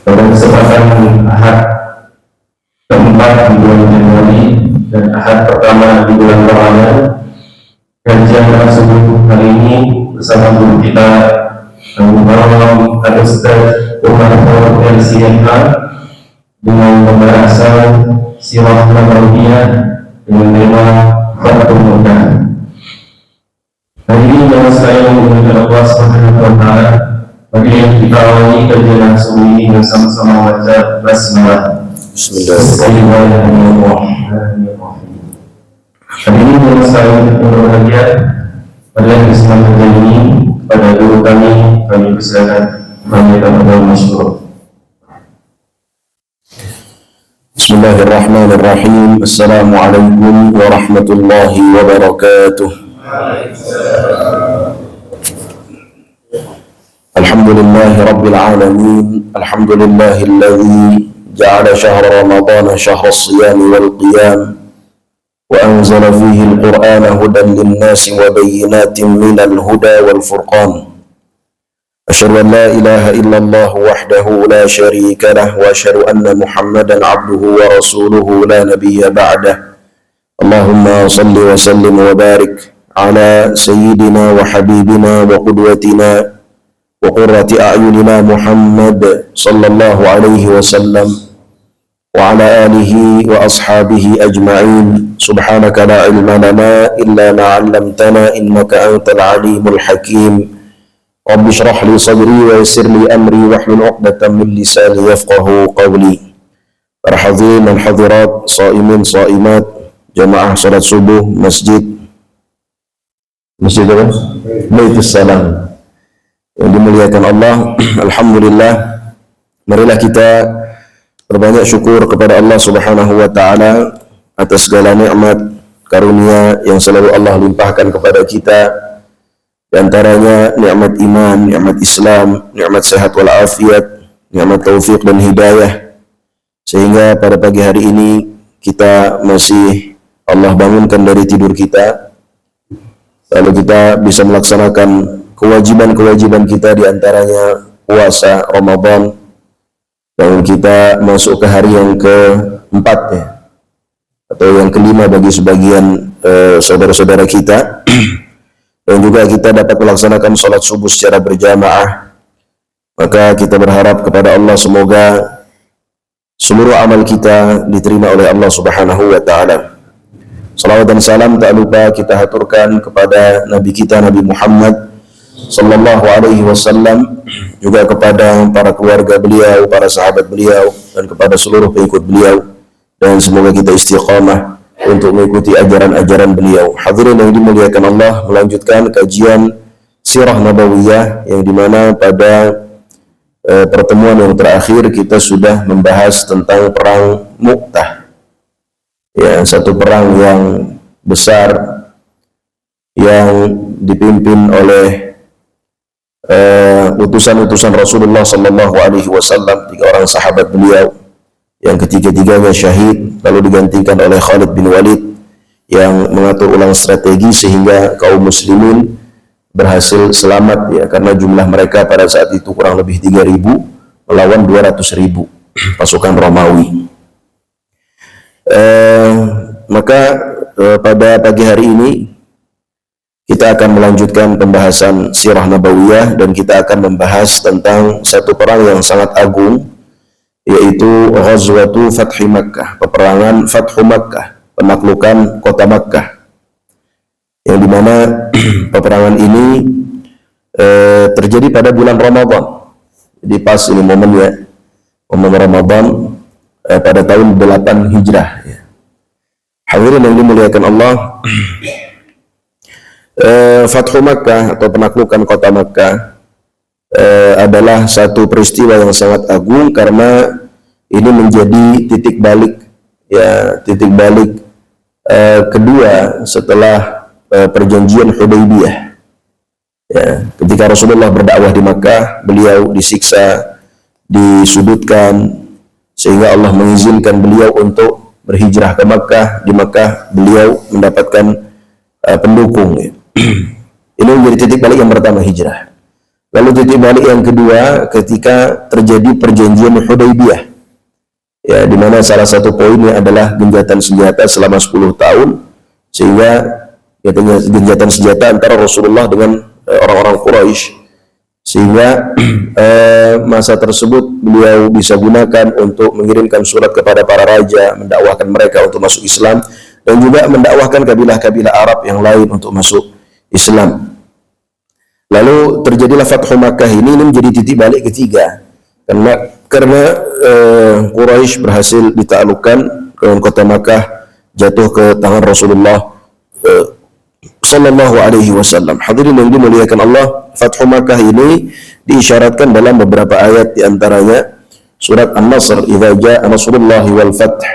Pada kesempatan Ahad keempat di bulan Januari dan Ahad pertama di bulan Ramadan, kajian subuh kali ini bersama guru kita Al-Mukarram Al-Ustaz Umar Faruk LCMH dengan pembahasan Sirah Nabawiyah dengan tema Fathul Makkah. Hari ini dengan saya menggunakan Allah Subhanahu wa Ta'ala. Bagi yang kita awali kajian langsung ini dengan sama-sama baca basmalah. Bismillahirrahmanirrahim. Hari ini dengan saya berbahagia pada kesempatan ini pada guru kami persilakan menyampaikan kepada masyhur. Bismillahirrahmanirrahim. Assalamualaikum warahmatullahi wabarakatuh. Alhamdulillahi rabbil alamin. Alhamdulillahilladzi ja'ala shahra ramadana shahra as-siyam wal qiyam wa anzala fihi al-Qur'ana hudan lin-nasi wa bayyinatin minal huda wal furqan. Asyhadu an la ilaha illallah wahdahu la syarika lah wa asyhadu anna Muhammadan abduhu wa rasuluhu la nabiyya ba'dah. Allahumma salli wa sallim wa barik ala sayyidina wa habibina wa qudwatina wa qurrati a'yunina Muhammad sallallahu alaihi wasallam wa ala alihi wa ashabihi ajma'in. Subhanaka la ilma lana illa ma 'allamtana innaka antal alimul hakim. Rabbi shrah li sadri wa yassir li amri wahlul 'uqdatam min lisani yafqahu qawli. Para hadirin dan hadirat, shaimin shaimat, jamaah salat subuh masjid apa? Baitus Salam yang dimuliakan Allah. Alhamdulillah, marilah kita berbanyak syukur kepada Allah Subhanahu wa Ta'ala atas segala nikmat karunia yang selalu Allah limpahkan kepada kita. Di antaranya nikmat iman, nikmat Islam, nikmat sehat wal afiat, nikmat taufik dan hidayah, sehingga pada pagi hari ini kita masih Allah bangunkan dari tidur kita, lalu kita bisa melaksanakan kewajiban-kewajiban kita, di antaranya puasa Ramadan, dan kita masuk ke hari yang keempat ya, atau yang kelima bagi sebagian saudara-saudara kita. Dan juga kita dapat melaksanakan sholat subuh secara berjamaah. Maka kita berharap kepada Allah semoga seluruh amal kita diterima oleh Allah Subhanahu wa Ta'ala. Salawat dan salam tak lupa kita haturkan kepada Nabi kita Nabi Muhammad sallallahu alaihi wasallam, juga kepada para keluarga beliau, para sahabat beliau, dan kepada seluruh pengikut beliau, dan semoga kita istiqamah untuk mengikuti ajaran-ajaran beliau. Hadirin yang dimuliakan Allah, melanjutkan kajian Sirah Nabawiyah yang dimana pada pertemuan yang terakhir kita sudah membahas tentang perang Mu'tah. Ya, satu perang yang besar yang dipimpin oleh utusan-utusan Rasulullah sallallahu alaihi wasallam, 3 orang sahabat beliau yang ketiga-tiganya syahid, lalu digantikan oleh Khalid bin Walid yang mengatur ulang strategi sehingga kaum muslimin berhasil selamat ya, karena jumlah mereka pada saat itu kurang lebih 3.000 melawan 200.000 pasukan Romawi. Maka pada pagi hari ini kita akan melanjutkan pembahasan Sirah Nabawiyah, dan kita akan membahas tentang satu perang yang sangat agung, yaitu Ghazwatu Fathi Makkah, peperangan Fathu Makkah, penaklukan kota Makkah, yang dimana peperangan ini terjadi pada bulan Ramadan. Jadi pas ini momennya, momen Ramadan pada tahun 8 Hijrah ya. Hadirin yang dimuliakan Allah, Fathu Makkah atau penaklukan kota Makkah adalah satu peristiwa yang sangat agung, karena ini menjadi titik balik ya, titik balik kedua setelah perjanjian Hudaybiyah ya. Ketika Rasulullah berdakwah di Makkah, beliau disiksa, disudutkan, sehingga Allah mengizinkan beliau untuk berhijrah ke Makkah. Di Makkah beliau mendapatkan pendukung ya. Ini menjadi titik balik yang pertama, hijrah. Lalu titik balik yang kedua ketika terjadi perjanjian Hudaybiyah, ya, di mana salah satu poinnya adalah genjatan senjata selama 10 tahun, sehingga katanya genjatan senjata antara Rasulullah dengan orang-orang Quraisy, sehingga masa tersebut beliau bisa gunakan untuk mengirimkan surat kepada para raja, mendakwahkan mereka untuk masuk Islam, dan juga mendakwahkan kabilah-kabilah Arab yang lain untuk masuk Islam. Lalu terjadilah Fathu Makkah ini menjadi titik balik ketiga, karena Quraisy berhasil ditaklukkan dengan kota Makkah, jatuh ke tangan Rasulullah sallallahu alaihi wasallam. Hadirin yang dimuliakan Allah, Fathu Makkah ini diisyaratkan dalam beberapa ayat, di antaranya surat An-Nasr, "Idza jaa nasrullahi wal fath."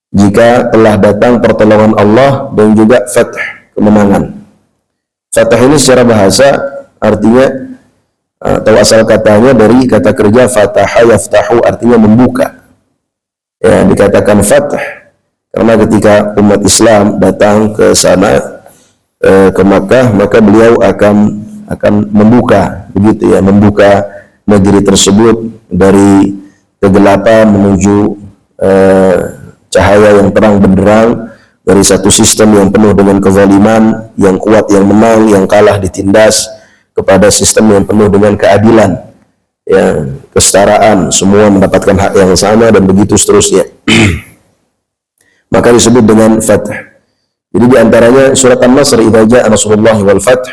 Jika telah datang pertolongan Allah dan juga fath, kemenangan. Fath ini secara bahasa artinya atau asal katanya dari kata kerja fataha yaftahu, artinya membuka. Ya, dikatakan fath karena ketika umat Islam datang ke sana, ke Makkah, maka beliau akan membuka, begitu ya, membuka negeri tersebut dari kegelapan menuju cahaya yang terang benderang, dari satu sistem yang penuh dengan kezaliman, yang kuat yang menang, yang kalah ditindas, kepada sistem yang penuh dengan keadilan, ya, kesetaraan, semua mendapatkan hak yang sama, dan begitu seterusnya. Maka disebut dengan fath. Jadi diantaranya surat An-Nasr, "Idza jaa nasrullahi wal fath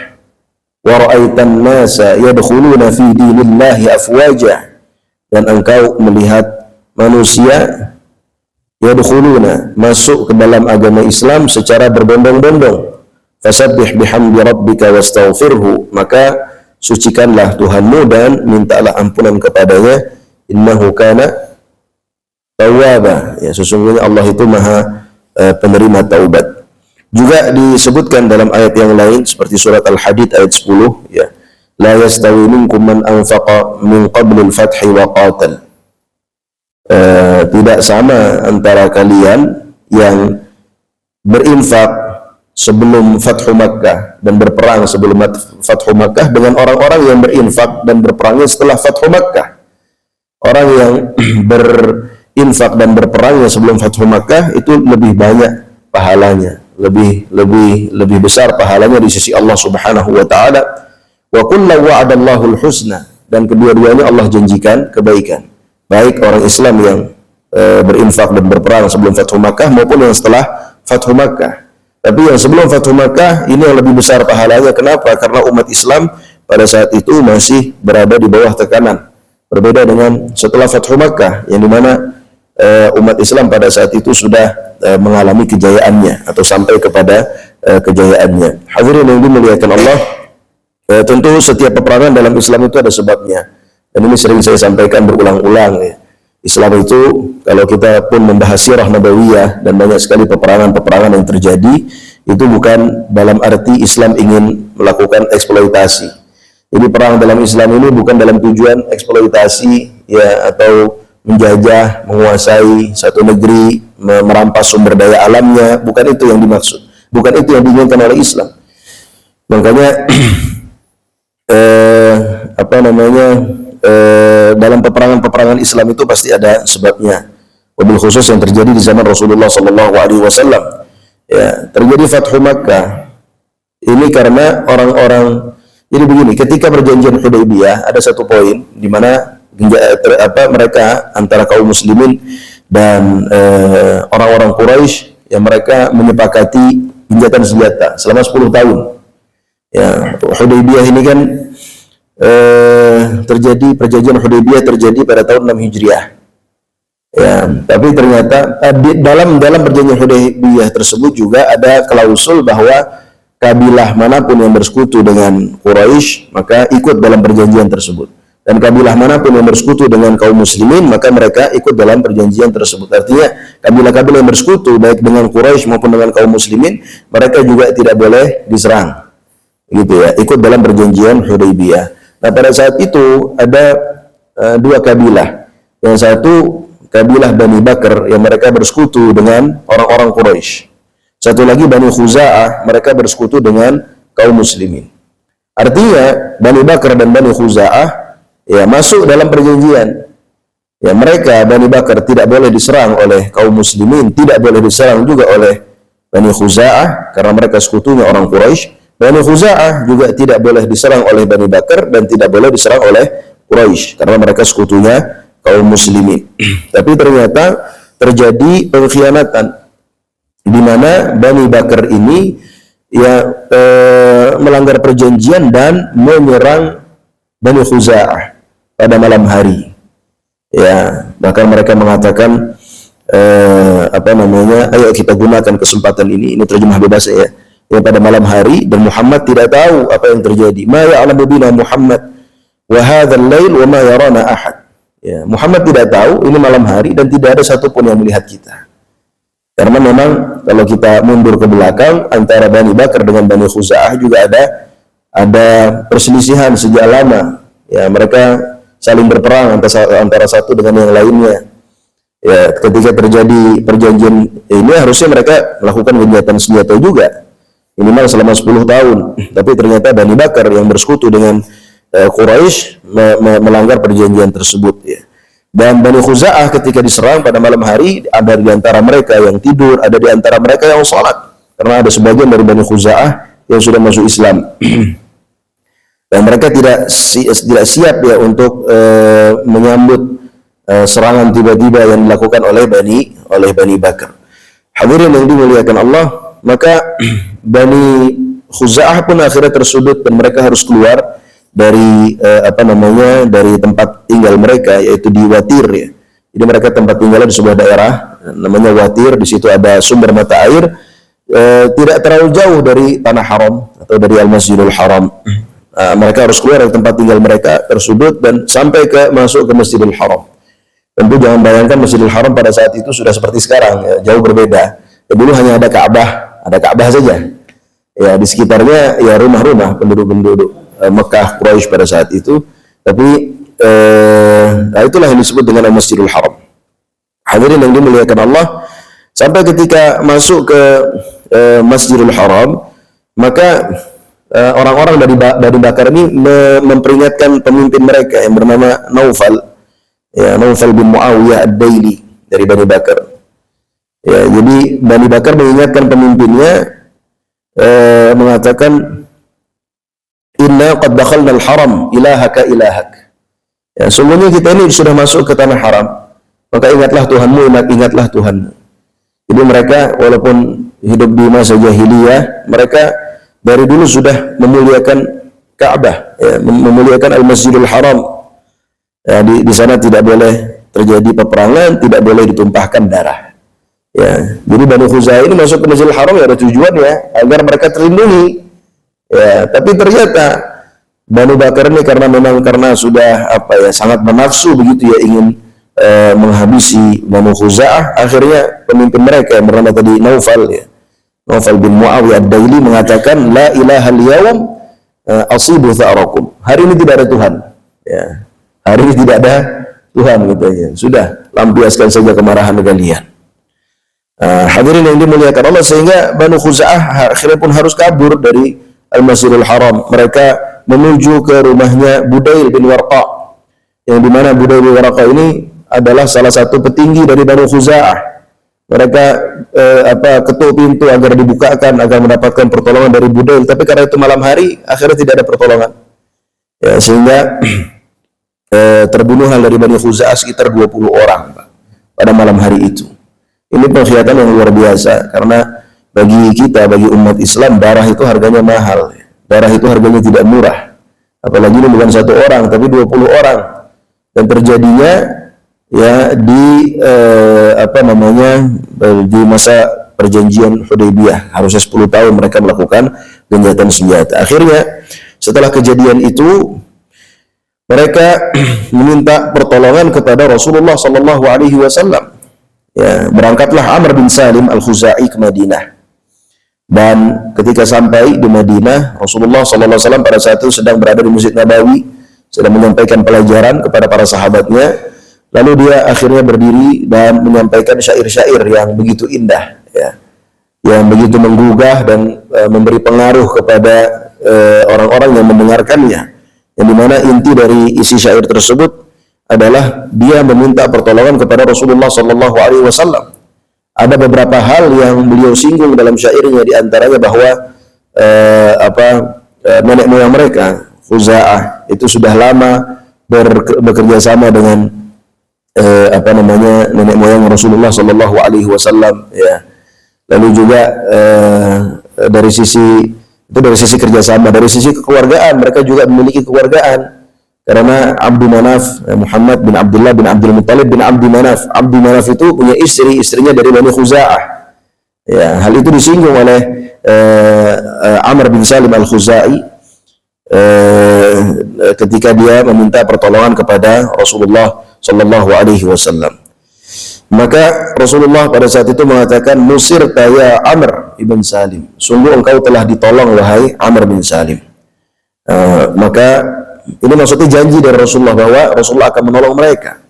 wa ra'aitan nasa yadkhuluna fi dinillahi afwaja." Dan engkau melihat manusia yadkhuluna, masuk ke dalam agama Islam secara berbondong-bondong. Fasabbih bihamdi rabbika wastaghfirhu, maka sucikanlah Tuhanmu dan mintalah ampunan kepadanya, innahu kana tawwaba, ya, sesungguhnya Allah itu maha penerima taubat. Juga disebutkan dalam ayat yang lain seperti surat Al-Hadid ayat 10, ya, la yastawi minkum man anfaqa min qabli al-fathi wa qatal. Tidak sama antara kalian yang berinfak sebelum Fathu Makkah dan berperang sebelum Fathu Makkah dengan orang-orang yang berinfak dan berperangnya setelah Fathu Makkah. Orang yang berinfak dan berperangnya sebelum Fathu Makkah itu lebih banyak pahalanya, lebih besar pahalanya di sisi Allah Subhanahu wa taala. Wa kullu wa'adallahu al-husna, dan kedua-duanya Allah janjikan kebaikan. Baik orang Islam yang berinfak dan berperang sebelum Fathu Makkah maupun yang setelah Fathu Makkah. Tapi yang sebelum Fathu Makkah ini yang lebih besar pahalanya. Kenapa? Karena umat Islam pada saat itu masih berada di bawah tekanan. Berbeda dengan setelah Fathu Makkah, yang dimana umat Islam pada saat itu sudah mengalami kejayaannya atau sampai kepada kejayaannya. Hadirin yang dimuliakan Allah, tentu setiap peperangan dalam Islam itu ada sebabnya. Dan ini sering saya sampaikan berulang-ulang, ya. Islam itu, kalau kita pun membahas sirah nabawiyah dan banyak sekali peperangan-peperangan yang terjadi, itu bukan dalam arti Islam ingin melakukan eksploitasi. Jadi perang dalam Islam ini bukan dalam tujuan eksploitasi, ya, atau menjajah, menguasai satu negeri, merampas sumber daya alamnya. Bukan itu yang dimaksud, bukan itu yang diinginkan oleh Islam. Makanya dalam peperangan-peperangan Islam itu pasti ada sebabnya. Wabil khusus yang terjadi di zaman Rasulullah sallallahu alaihi wasallam. Ya, terjadi Fathu Makkah ini karena orang-orang, jadi begini, ketika perjanjian Hudaybiyah ada satu poin di mana mereka antara kaum muslimin dan orang-orang Quraisy yang mereka menyepakati genjatan senjata selama 10 tahun. Ya, Hudaybiyah ini kan perjanjian Hudaybiyah terjadi pada tahun 6 Hijriah. Ya, tapi ternyata dalam perjanjian Hudaybiyah tersebut juga ada klausul bahwa kabilah manapun yang bersekutu dengan Quraisy maka ikut dalam perjanjian tersebut. Dan kabilah manapun yang bersekutu dengan kaum muslimin maka mereka ikut dalam perjanjian tersebut. Artinya kabilah-kabilah yang bersekutu baik dengan Quraisy maupun dengan kaum muslimin, mereka juga tidak boleh diserang. Gitu ya, ikut dalam perjanjian Hudaybiyah. Nah, pada saat itu ada dua kabilah. Yang satu kabilah Bani Bakar yang mereka bersekutu dengan orang-orang Quraisy. Satu lagi Bani Khuza'ah, mereka bersekutu dengan kaum muslimin. Artinya Bani Bakar dan Bani Khuza'ah ya masuk dalam perjanjian. Ya, mereka Bani Bakar tidak boleh diserang oleh kaum muslimin, tidak boleh diserang juga oleh Bani Khuza'ah karena mereka sekutunya orang Quraisy. Bani Khuza'ah juga tidak boleh diserang oleh Bani Bakar dan tidak boleh diserang oleh Quraisy karena mereka sekutunya kaum muslimin. Tapi ternyata terjadi pengkhianatan di mana Bani Bakar ini ya melanggar perjanjian dan menyerang Bani Khuza'ah pada malam hari. Ya, bahkan mereka mengatakan ayo kita gunakan kesempatan ini terjemah bebas ya pada malam hari, dan Muhammad tidak tahu apa yang terjadi. Ma ya'lamu bina Muhammad wa hadzal lail wa ma yarana ahad. Ya, Muhammad tidak tahu ini malam hari dan tidak ada satupun yang melihat kita. Karena memang kalau kita mundur ke belakang antara Bani Bakar dengan Bani Khuza'ah juga ada perselisihan sejak lama. Ya, mereka saling berperang antara satu dengan yang lainnya. Ya, ketika terjadi perjanjian ini harusnya mereka melakukan gencatan senjata juga minimal selama 10 tahun. Tapi ternyata Bani Bakar yang bersekutu dengan Quraisy melanggar perjanjian tersebut ya. Dan Bani Khuza'ah ketika diserang pada malam hari, ada di antara mereka yang tidur, ada di antara mereka yang sholat. Karena ada sebagian dari Bani Khuza'ah yang sudah masuk Islam. Dan mereka tidak siap ya untuk menyambut serangan tiba-tiba yang dilakukan oleh Bani Bakar. Hadirin yang dimuliakan Allah, maka Bani Khuza'ah pun akhirnya tersudut dan mereka harus keluar dari dari tempat tinggal mereka, yaitu di Watir ya. Jadi mereka tempat tinggalnya di sebuah daerah namanya Watir. Di situ ada sumber mata air, tidak terlalu jauh dari tanah haram atau dari Al-Masjidil Haram. Mereka harus keluar dari tempat tinggal mereka, tersudut dan sampai masuk ke Masjidil Haram. Tentu jangan bayangkan Masjidil Haram pada saat itu sudah seperti sekarang ya, jauh berbeda. Ya, dulu hanya ada Ka'bah saja. Ya, di sekitarnya ya rumah-rumah penduduk Mekah, Quraisy pada saat itu. Tapi itulah yang disebut dengan Masjidil Haram. Hadirin yang dimuliakan Allah, sampai ketika masuk ke Masjidil Haram, maka orang-orang dari Bani Bakar ini memperingatkan pemimpin mereka yang bernama Naufal bin Muawiyah Ad-Daili dari Bani Bakar. Ya, jadi Bani Bakar mengingatkan pemimpinnya, mengatakan inna qad dakhalna al-haram ilahaka ilahak. Ya, sungguhnya kita ini sudah masuk ke tanah haram, maka ingatlah Tuhanmu, ingatlah Tuhanmu. Jadi mereka walaupun hidup di masa jahiliyah, mereka dari dulu sudah memuliakan Ka'bah, ya, memuliakan Al-Masjidil Haram. Ya, di sana tidak boleh terjadi peperangan, tidak boleh ditumpahkan darah. Ya, jadi Bani Khuza'ah ini masuk ke Masjidil Haram ya ada tujuannya agar mereka terlindungi. Ya, tapi ternyata Bani Bakar ini karena sudah sangat bernafsu begitu ya, ingin menghabisi Bani Khuza'ah. Akhirnya pemimpin mereka yang bernama tadi Naufal bin Muawiyah Ad-Daili mengatakan la ilaha al-yawm asibu tha'rakum. Hari ini tidak ada Tuhan. Ya. Hari ini tidak ada Tuhan katanya. Sudah, lampiaskan saja kemarahan kalian. Hadirin yang dimuliakan Allah, sehingga Bani Khuza'ah akhirnya pun harus kabur dari Al-Masjidil Haram. Mereka menuju ke rumahnya Budail bin Warqa, yang dimana Budail bin Warqa ini adalah salah satu petinggi dari Bani Khuza'ah. Mereka ketuk pintu agar dibukakan agar mendapatkan pertolongan dari Budail, tapi karena itu malam hari akhirnya tidak ada pertolongan. Ya, sehingga terbunuhan dari Bani Khuza'ah sekitar 20 orang pada malam hari itu. Ini pengkhianatan yang luar biasa, karena bagi kita, bagi umat Islam, darah itu harganya mahal. Darah itu harganya tidak murah. Apalagi ini bukan satu orang, tapi 20 orang. Dan terjadinya ya di di masa perjanjian Hudaybiyah. Harusnya 10 tahun mereka melakukan gencatan senjata. Akhirnya setelah kejadian itu mereka meminta pertolongan kepada Rasulullah sallallahu alaihi wasallam. Ya, berangkatlah Amr bin Salim Al-Khuzai ke Madinah. Dan ketika sampai di Madinah, Rasulullah sallallahu alaihi wasallam pada saat itu sedang berada di Masjid Nabawi, sedang menyampaikan pelajaran kepada para sahabatnya. Lalu dia akhirnya berdiri dan menyampaikan syair-syair yang begitu indah, ya, yang begitu menggugah dan memberi pengaruh kepada orang-orang yang mendengarkannya, yang dimana inti dari isi syair tersebut adalah dia meminta pertolongan kepada Rasulullah Sallallahu Alaihi Wasallam. Ada beberapa hal yang beliau singgung dalam syairnya, diantaranya bahwa nenek moyang mereka Khuza'ah itu sudah lama bekerja sama dengan nenek moyang Rasulullah Sallallahu Alaihi Wasallam, ya. Lalu juga dari sisi kerjasama, dari sisi kekeluargaan mereka juga memiliki kekeluargaan. Karena Abdu Manaf, Muhammad bin Abdullah bin Abdul Muttalib bin Abdi Manaf. Abdi Manaf itu punya istrinya dari Bani Khuza'ah. Ya, hal itu disinggung oleh Amr bin Salim al-Khuzai ketika dia meminta pertolongan kepada Rasulullah Sallallahu Alaihi Wasallam. Maka Rasulullah pada saat itu mengatakan, "Musir ya Amr ibn Salim, sungguh engkau telah ditolong wahai Amr bin Salim." Maka ini maksudnya janji dari Rasulullah bahwa Rasulullah akan menolong mereka.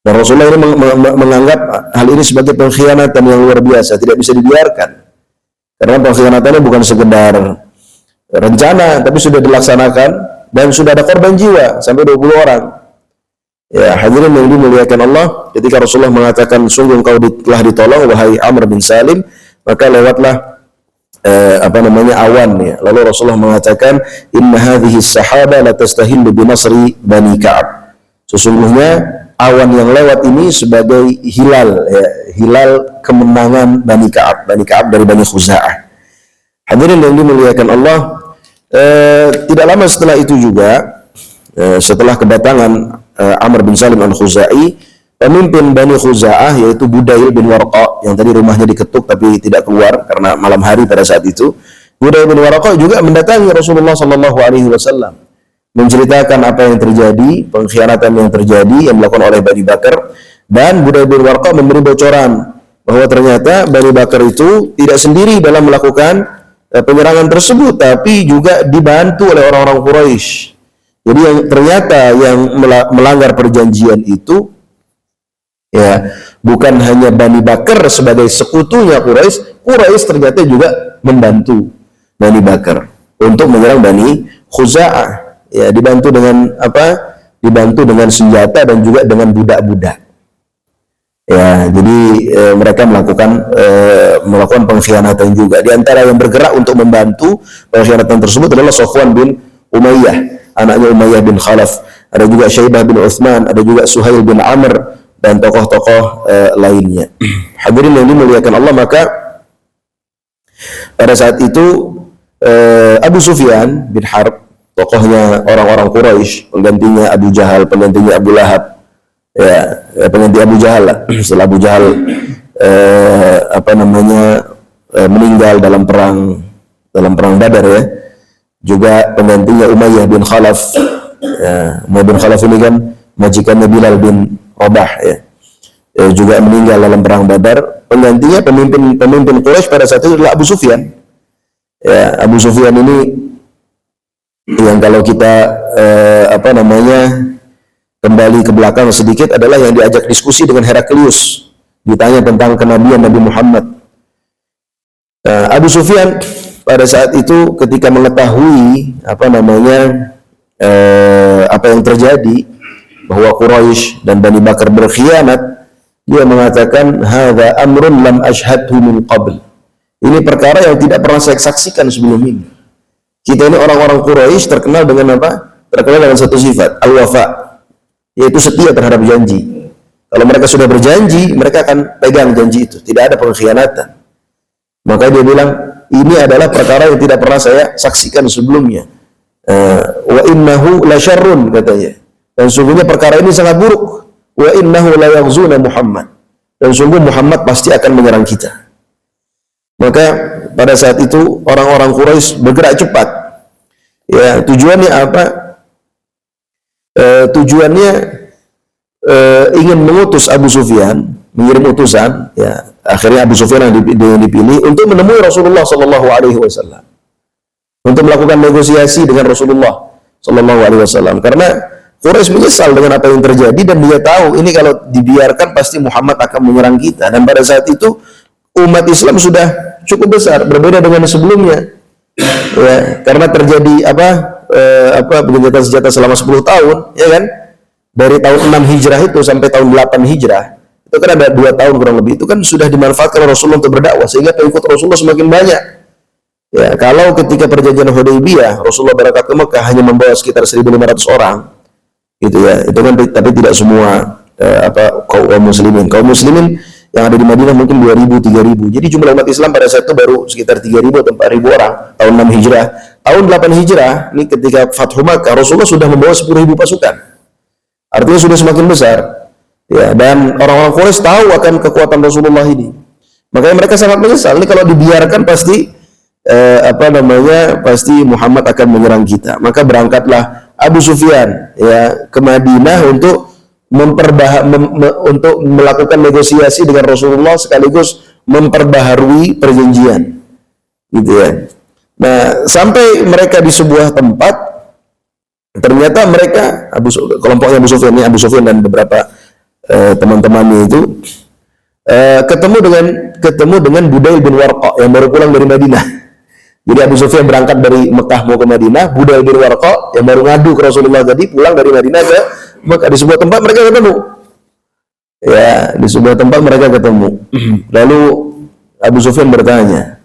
Dan Rasulullah ini menganggap hal ini sebagai pengkhianatan yang luar biasa, tidak bisa dibiarkan. Karena pengkhianatannya bukan sekedar rencana, tapi sudah dilaksanakan dan sudah ada korban jiwa sampai 20 orang. Ya, hadirin yang dimuliakan Allah, ketika Rasulullah mengatakan sungguh engkau telah ditolong wahai Amr bin Salim, maka lewatlah awan, ya. Lalu Rasulullah mengatakan, "Inna hadhihi as-sahaba la tastahillu bi nasri Bani Ka'ab." Sesungguhnya awan yang lewat ini sebagai hilal, ya, hilal kemenangan Bani Ka'ab dari Bani Khuza'ah. Hadirin yang dimuliakan Allah, tidak lama setelah itu juga, setelah kedatangan Amr bin Salim al-Khuzai, pemimpin Bani Khuza'ah yaitu Budail bin Warqa, yang tadi rumahnya diketuk tapi tidak keluar karena malam hari pada saat itu. Budail bin Warqa juga mendatangi Rasulullah Sallallahu Alaihi Wasallam, menceritakan apa yang terjadi, pengkhianatan yang terjadi yang dilakukan oleh Bani Bakar, dan Budail bin Warqa memberi bocoran bahwa ternyata Bani Bakar itu tidak sendiri dalam melakukan penyerangan tersebut, tapi juga dibantu oleh orang-orang Quraisy. Jadi yang ternyata yang melanggar perjanjian itu, ya, bukan hanya Bani Bakar sebagai sekutunya Quraisy ternyata juga membantu Bani Bakar untuk menyerang Bani Khuza'ah. Ya, dibantu dengan apa? Dibantu dengan senjata dan juga dengan budak-budak. Ya, jadi mereka melakukan pengkhianatan juga. Di antara yang bergerak untuk membantu pengkhianatan tersebut adalah Safwan bin Umayyah, anaknya Umayyah bin Khalaf. Ada juga Syaibah bin Utsman, ada juga Suhail bin Amr, dan tokoh-tokoh lainnya. Hadirin yang dimuliakan Allah, maka pada saat itu Abu Sufyan bin Harb, tokohnya orang-orang Quraisy, penggantinya Abu Jahal, penggantinya Abu Lahab, ya, pengganti Abu Jahal lah. Setelah Abu Jahal meninggal dalam perang Badar, ya. Juga penggantinya Umayyah bin Khalaf. Ya, Umayyah bin Khalaf ini kan majikannya Bilal bin Rabah, ya. Juga meninggal dalam perang Badar. Penggantinya pemimpin Quraisy pada saat itu adalah Abu Sufyan. Ya, Abu Sufyan ini yang kalau kita kembali ke belakang sedikit adalah yang diajak diskusi dengan Heraklius, ditanya tentang kenabian Nabi Muhammad. Abu Sufyan pada saat itu ketika mengetahui apa yang terjadi, bahwa Quraisy dan Bani Bakar berkhianat, dia mengatakan, "Hadza amrun lam ashhadhu min qabl." Ini perkara yang tidak pernah saya saksikan sebelum ini. Kita ini orang-orang Quraisy terkenal dengan apa? Terkenal dengan satu sifat, al-wafa, yaitu setia terhadap janji. Kalau mereka sudah berjanji, mereka akan pegang janji itu, tidak ada pengkhianatan. Maka dia bilang, ini adalah perkara yang tidak pernah saya saksikan sebelumnya. Wa innahu la syarrun, katanya. Dan sungguhnya perkara ini sangat buruk. Wa innahu la yaghzuna Muhammad. Dan sungguh Muhammad pasti akan menyerang kita. Maka pada saat itu orang-orang Quraisy bergerak cepat. Ya, tujuannya apa? Tujuannya ingin mengutus Abu Sufyan, mengirim utusan. Ya, akhirnya Abu Sufyan yang dipilih untuk menemui Rasulullah Sallallahu Alaihi Wasallam, untuk melakukan negosiasi dengan Rasulullah Sallallahu Alaihi Wasallam. Karena Quraisy menyesal dengan apa yang terjadi dan dia tahu ini kalau dibiarkan pasti Muhammad akan menyerang kita. Dan pada saat itu umat Islam sudah cukup besar, berbeda dengan sebelumnya. Ya, karena terjadi pergencatan senjata selama 10 tahun, ya kan? Dari tahun 6 Hijrah itu sampai tahun 8 Hijrah, itu kan ada 2 tahun kurang lebih. Itu kan sudah dimanfaatkan Rasulullah untuk berdakwah sehingga pengikut Rasulullah semakin banyak. Ya, kalau ketika perjanjian Hudaybiyah Rasulullah berangkat ke Mekah hanya membawa sekitar 1.500 orang, gitu ya. Itu kan tapi tidak semua kaum muslimin. Kaum muslimin yang ada di Madinah mungkin 2.000, 3.000. Jadi jumlah umat Islam pada saat itu baru sekitar 3.000 atau 4.000 orang tahun 6 Hijrah. Tahun 8 Hijrah, ini ketika Fathu Makkah, Rasulullah sudah membawa 10.000 pasukan. Artinya sudah semakin besar. Ya, dan orang-orang Quraisy tahu akan kekuatan Rasulullah ini. Makanya mereka sangat menyesal. Ini kalau dibiarkan pasti pasti Muhammad akan menyerang kita. Maka berangkatlah Abu Sufyan ya ke Madinah untuk untuk melakukan negosiasi dengan Rasulullah sekaligus memperbaharui perjanjian, gitu ya. Nah, sampai mereka di sebuah tempat, ternyata mereka kelompoknya Abu Sufyan dan beberapa teman-temannya itu ketemu dengan Budail bin Warqa yang baru pulang dari Madinah. Jadi Abu Sufyan berangkat dari Mekah mau ke Madinah, Budail bin Warqa yang baru ngadu ke Rasulullah tadi pulang dari Madinah ke Mekah. Di sebuah tempat mereka ketemu. Ya, di sebuah tempat mereka ketemu. Lalu Abu Sufyan bertanya.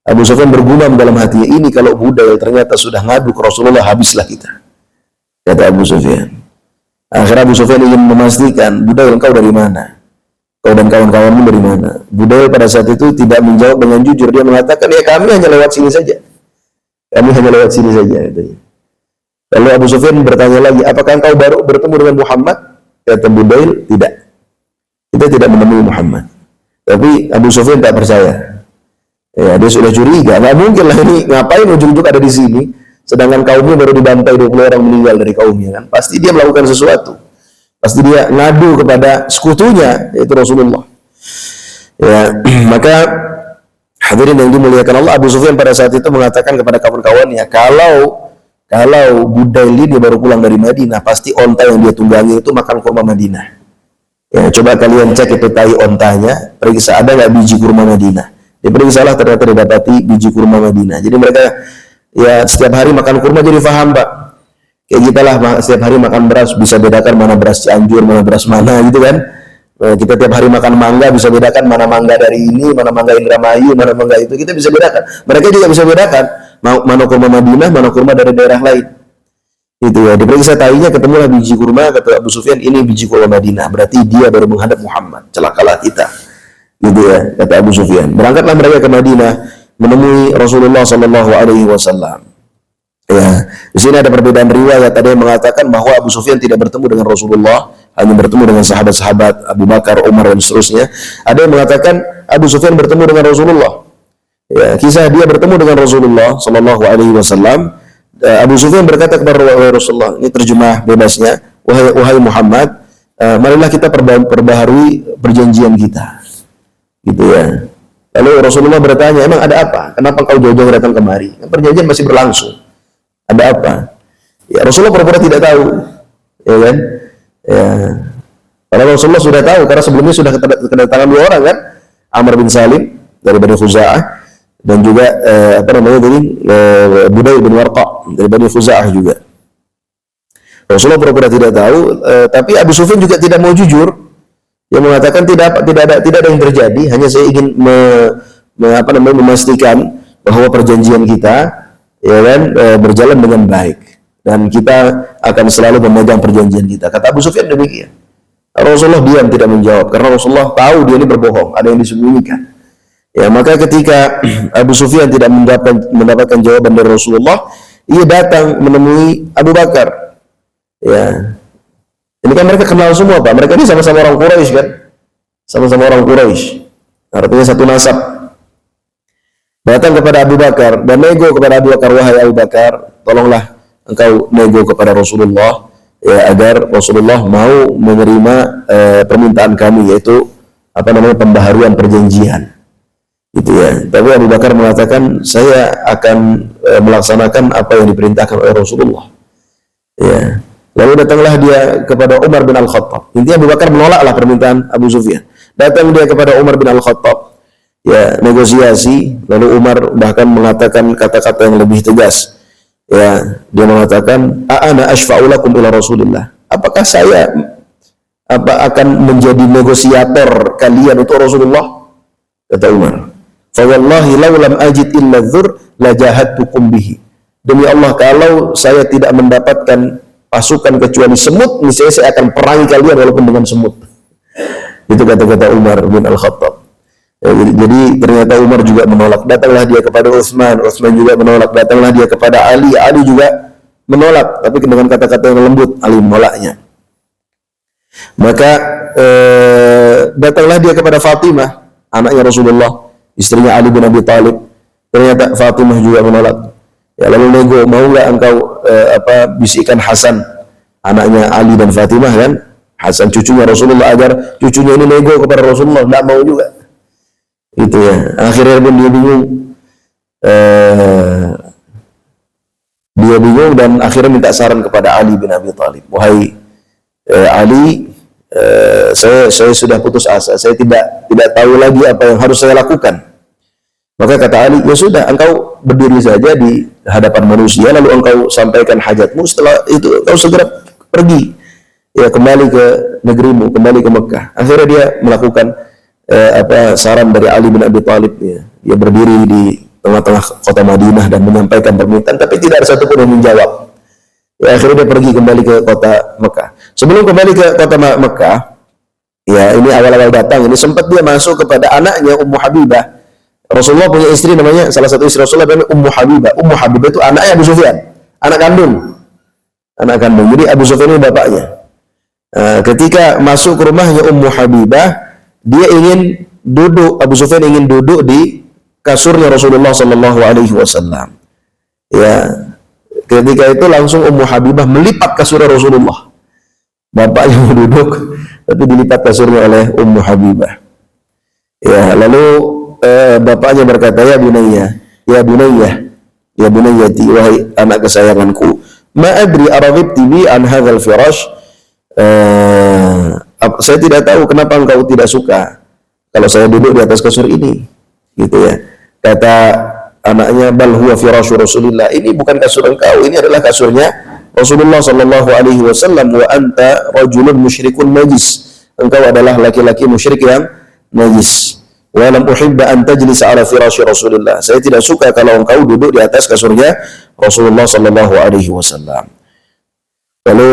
Abu Sufyan bergumam dalam hatinya, ini kalau Budail ternyata sudah ngadu ke Rasulullah, habislah kita. Kata Abu Sufyan. Akhirnya Abu Sufyan ingin memastikan, Budail engkau dari mana? Kau dan kawan-kawanmu dari mana? Budail pada saat itu tidak menjawab dengan jujur. Dia mengatakan, ya kami hanya lewat sini saja. Kami hanya lewat sini saja. Katanya. Lalu Abu Sufyan bertanya lagi, apakah engkau baru bertemu dengan Muhammad? Kata Budail, tidak. Kita tidak menemui Muhammad. Tapi Abu Sufyan tak percaya. Ya, dia sudah curiga. Nggak mungkin lah ini, ngapain ujung-ujung ada di sini? Sedangkan kaumnya baru dibantai 20 orang meninggal dari kaumnya kan. Pasti dia melakukan sesuatu. Pasti dia ngadu kepada sekutunya, yaitu Rasulullah. Ya, maka hadirin yang dimuliakan Allah, Abu Sufyan pada saat itu mengatakan kepada kawan-kawannya, kalau Budail ini baru pulang dari Madinah, pasti onta yang dia tunggangi itu makan kurma Madinah. Ya, coba kalian cek itu tai ontanya, periksa ada nggak biji kurma Madinah. Dia periksalah, ternyata didapati biji kurma Madinah. Jadi mereka ya setiap hari makan kurma jadi faham, Pak. Kayak kita lah setiap hari makan beras bisa bedakan mana beras Cianjur, mana beras mana gitu kan. Kita tiap hari makan mangga bisa bedakan mana mangga dari ini, mana mangga Indramayu, mana mangga itu, kita bisa bedakan. Mereka juga bisa bedakan mana kurma Madinah, mana kurma dari daerah lain. Gitu ya. Diperiksa tainya, ketemulah biji kurma, kata Abu Sufyan, ini biji kurma Madinah. Berarti dia baru menghadap Muhammad. Celakalah kita. Gitu ya, kata Abu Sufyan. Berangkatlah mereka ke Madinah menemui Rasulullah sallallahu alaihi wasallam. Ya, di sini ada perbedaan riwayat. Ada yang mengatakan bahwa Abu Sufyan tidak bertemu dengan Rasulullah, hanya bertemu dengan sahabat-sahabat Abu Bakar, Umar dan seterusnya. Ada yang mengatakan Abu Sufyan bertemu dengan Rasulullah. Ya, kisah dia bertemu dengan Rasulullah sallallahu alaihi wasallam. Abu Sufyan berkata kepada Rasulullah, ini terjemah bebasnya, wahai Muhammad, marilah kita perbaharui perjanjian kita. Gitu ya. Lalu Rasulullah bertanya, emang ada apa? Kenapa kau jauh-jauh datang kemari? Perjanjian masih berlangsung. Ada apa? Ya, Rasulullah pura-pura tidak tahu, ya kan? Ya. Karena Rasulullah sudah tahu, karena sebelumnya sudah kedatangan 2 orang kan, Amr bin Salim dari Bani Khuza'ah dan juga Budail bin Warqa dari Bani Khuza'ah juga. Rasulullah pura-pura tidak tahu, tapi Abu Sufyan juga tidak mau jujur. Dia mengatakan tidak ada yang terjadi, hanya saya ingin memastikan bahwa perjanjian kita ya kan berjalan dengan baik dan kita akan selalu memegang perjanjian kita. Kata Abu Sufyan demikian. Rasulullah diam tidak menjawab karena Rasulullah tahu dia ini berbohong, ada yang disembunyikan. Ya, maka ketika Abu Sufyan tidak mendapatkan jawaban dari Rasulullah, ia datang menemui Abu Bakar. Ya. Ini kan mereka kenal semua, Pak. Mereka ini sama-sama orang Quraisy kan? Sama-sama orang Quraisy. Artinya satu nasab. Datang kepada Abu Bakar dan nego kepada Abu Bakar, wahai Abu Bakar, tolonglah engkau nego kepada Rasulullah ya, agar Rasulullah mau menerima permintaan kami, yaitu pembaharuan perjanjian. Gitu ya. Tapi Abu Bakar mengatakan, saya akan melaksanakan apa yang diperintahkan oleh Rasulullah. Ya. Lalu datanglah dia kepada Umar bin Al-Khattab. Intinya Abu Bakar menolaklah permintaan Abu Sufyan. Datang dia kepada Umar bin Al-Khattab. ya negosiasi, lalu Umar bahkan mengatakan kata-kata yang lebih tegas. Ya, dia mengatakan, "Ana asyfa'u lakum ila Rasulillah." Apakah saya akan menjadi negosiator kalian untuk Rasulullah? Kata Umar. "Fa wallahi law lam ajid illa dzur la jahadtukum bihi." Demi Allah, kalau saya tidak mendapatkan pasukan kecuali semut, niscaya saya akan perangi kalian walaupun dengan semut. Itu kata-kata Umar bin Al-Khattab. Jadi ternyata Umar juga menolak. Datanglah dia kepada Utsman, Utsman juga menolak. Datanglah dia kepada Ali, Ali juga menolak, tapi dengan kata-kata yang lembut. Ali menolaknya. Maka datanglah dia kepada Fatimah, anaknya Rasulullah, istrinya Ali bin Abi Thalib. Ternyata Fatimah juga menolak. Ya, lalu nego, mau nggak engkau bisikan Hasan, anaknya Ali dan Fatimah kan? Hasan cucunya Rasulullah, agar cucunya ini nego kepada Rasulullah. Nggak mau juga. Itu ya. Akhirnya pun dia bingung. Dia bingung dan akhirnya minta saran kepada Ali bin Abi Thalib. "Wahai Ali, saya sudah putus asa. Saya tidak tahu lagi apa yang harus saya lakukan." Maka kata Ali, "Ya sudah, engkau berdiri saja di hadapan manusia, lalu engkau sampaikan hajatmu. Setelah itu engkau segera pergi, ya, kembali ke negerimu, kembali ke Mekah." Akhirnya dia melakukan saran dari Ali bin Abi Thalib. Ya. Dia berdiri di tengah-tengah kota Madinah dan menyampaikan permintaan, tapi tidak ada satupun yang menjawab. Ya, akhirnya dia pergi kembali ke kota Mekah. Sebelum kembali ke kota Mekah, ya ini awal-awal datang, ini sempat dia masuk kepada anaknya Ummu Habibah. Rasulullah punya istri namanya, salah satu istri Rasulullah namanya Ummu Habibah. Ummu Habibah itu anaknya Abu Sufyan, anak kandung. Jadi Abu Sufyan ini bapaknya. Ketika masuk ke rumahnya Ummu Habibah, dia ingin duduk, Abu Sufyan ingin duduk di kasurnya Rasulullah sallallahu alaihi wasallam. Ya, ketika itu langsung Ummu Habibah melipat kasurnya Rasulullah. Bapaknya mau duduk, tapi dilipat kasurnya oleh Ummu Habibah. Ya, lalu bapaknya berkata, "Ya bunayya, ya bunayya, ya bunayyati, wahai anak kesayanganku, ma adri araghibti bi an hadzal firash." Saya tidak tahu kenapa engkau tidak suka kalau saya duduk di atas kasur ini, gitu ya. Kata anaknya, "Bal huwa firasyu Rasulillah." Ini bukan kasur engkau, ini adalah kasurnya Rasulullah sallallahu alaihi wasallam. "Wa anta rajulun musyrikun najis." Engkau adalah laki-laki musyrik yang najis. "Wa lam uhibba an tajlisa ala firasyi Rasulillah." Saya tidak suka kalau engkau duduk di atas kasurnya Rasulullah sallallahu alaihi wasallam. Lalu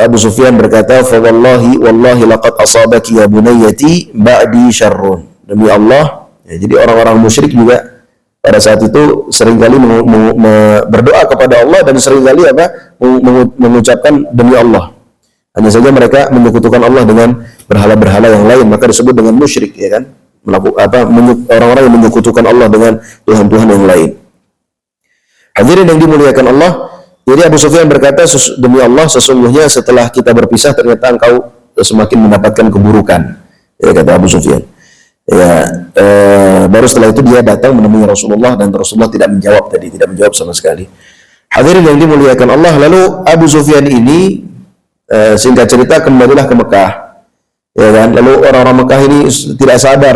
Abu Sufyan berkata, "Fa wallahi laqad asabaki ya bunayyati ba'di syarrun." Demi Allah, ya, jadi orang-orang musyrik juga pada saat itu seringkali berdoa kepada Allah dan seringkali mengucapkan demi Allah. Hanya saja mereka menyekutukan Allah dengan berhala-berhala yang lain, maka disebut dengan musyrik, ya kan? Orang-orang yang menyekutukan Allah dengan Tuhan-Tuhan yang lain. Hadirin yang dimuliakan Allah, jadi Abu Sufyan berkata, "Demi Allah, sesungguhnya setelah kita berpisah ternyata engkau semakin mendapatkan keburukan." Ya, kata Abu Sufyan. Ya, baru setelah itu dia datang menemui Rasulullah dan Rasulullah tidak menjawab sama sekali. Hadirin yang dimuliakan Allah, lalu Abu Sufyan ini singkat cerita kembalilah ke Mekah. Ya kan? Lalu orang-orang Mekah ini tidak sabar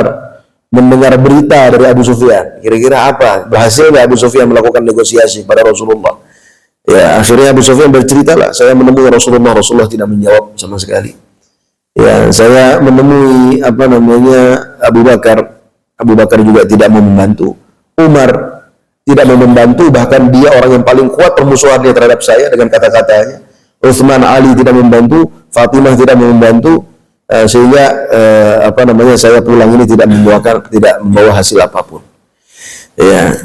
mendengar berita dari Abu Sufyan. Kira-kira apa? Berhasil nggak Abu Sufyan melakukan negosiasi pada Rasulullah? Ya, akhirnya Abu Sufyan berceritalah, "Saya menemui Rasulullah, Rasulullah tidak menjawab sama sekali. Ya, saya menemui Abu Bakar, Abu Bakar juga tidak mau membantu. Umar tidak mau membantu, bahkan dia orang yang paling kuat permusuhannya terhadap saya dengan kata-katanya. Utsman, Ali tidak membantu, Fatimah tidak mau membantu, sehingga saya pulang ini tidak membawa hasil apapun." Ya.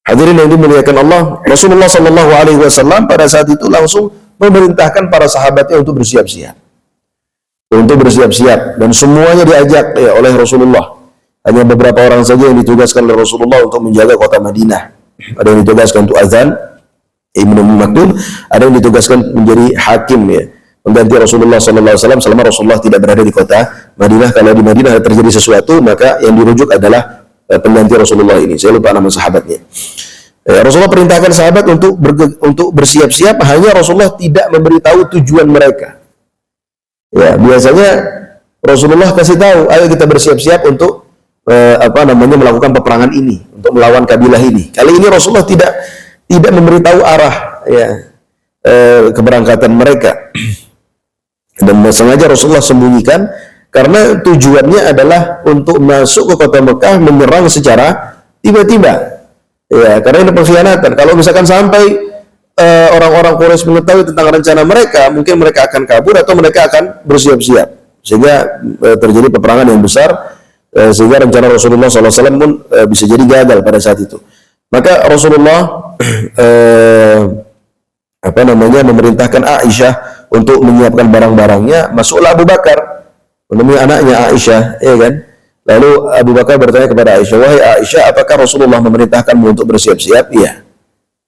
Hadirin yang dimuliakan Allah, Rasulullah sallallahu alaihi wasallam pada saat itu langsung memerintahkan para sahabatnya untuk bersiap-siap. Dan semuanya diajak ya, oleh Rasulullah. Hanya beberapa orang saja yang ditugaskan oleh Rasulullah untuk menjaga kota Madinah. Ada yang ditugaskan untuk azan, Ibnu Maktum, ada yang ditugaskan menjadi hakim, ya, mengganti Rasulullah sallallahu alaihi wasallam selama Rasulullah tidak berada di kota Madinah. Kalau di Madinah terjadi sesuatu, maka yang dirujuk adalah pengganti Rasulullah ini. Saya lupa nama sahabatnya. Rasulullah perintahkan sahabat untuk bersiap-siap, hanya Rasulullah tidak memberitahu tujuan mereka. Ya, biasanya Rasulullah kasih tahu, "Ayo kita bersiap-siap untuk melakukan peperangan ini untuk melawan kabilah ini. Kali ini Rasulullah tidak memberitahu arah ya keberangkatan mereka. Dan sengaja Rasulullah sembunyikan karena tujuannya adalah untuk masuk ke kota Mekah menyerang secara tiba-tiba. Ya, karena ini pengkhianatan. Kalau misalkan sampai orang-orang Quraisy mengetahui tentang rencana mereka, mungkin mereka akan kabur atau mereka akan bersiap-siap. Sehingga terjadi peperangan yang besar, sehingga rencana Rasulullah SAW pun bisa jadi gagal pada saat itu. Maka Rasulullah memerintahkan Aisyah untuk menyiapkan barang-barangnya. Masuklah Abu Bakar menemui anaknya Aisyah, ya kan? Lalu Abu Bakar bertanya kepada Aisyah, "Wahai Aisyah, apakah Rasulullah memerintahkanmu untuk bersiap-siap?" "Iya."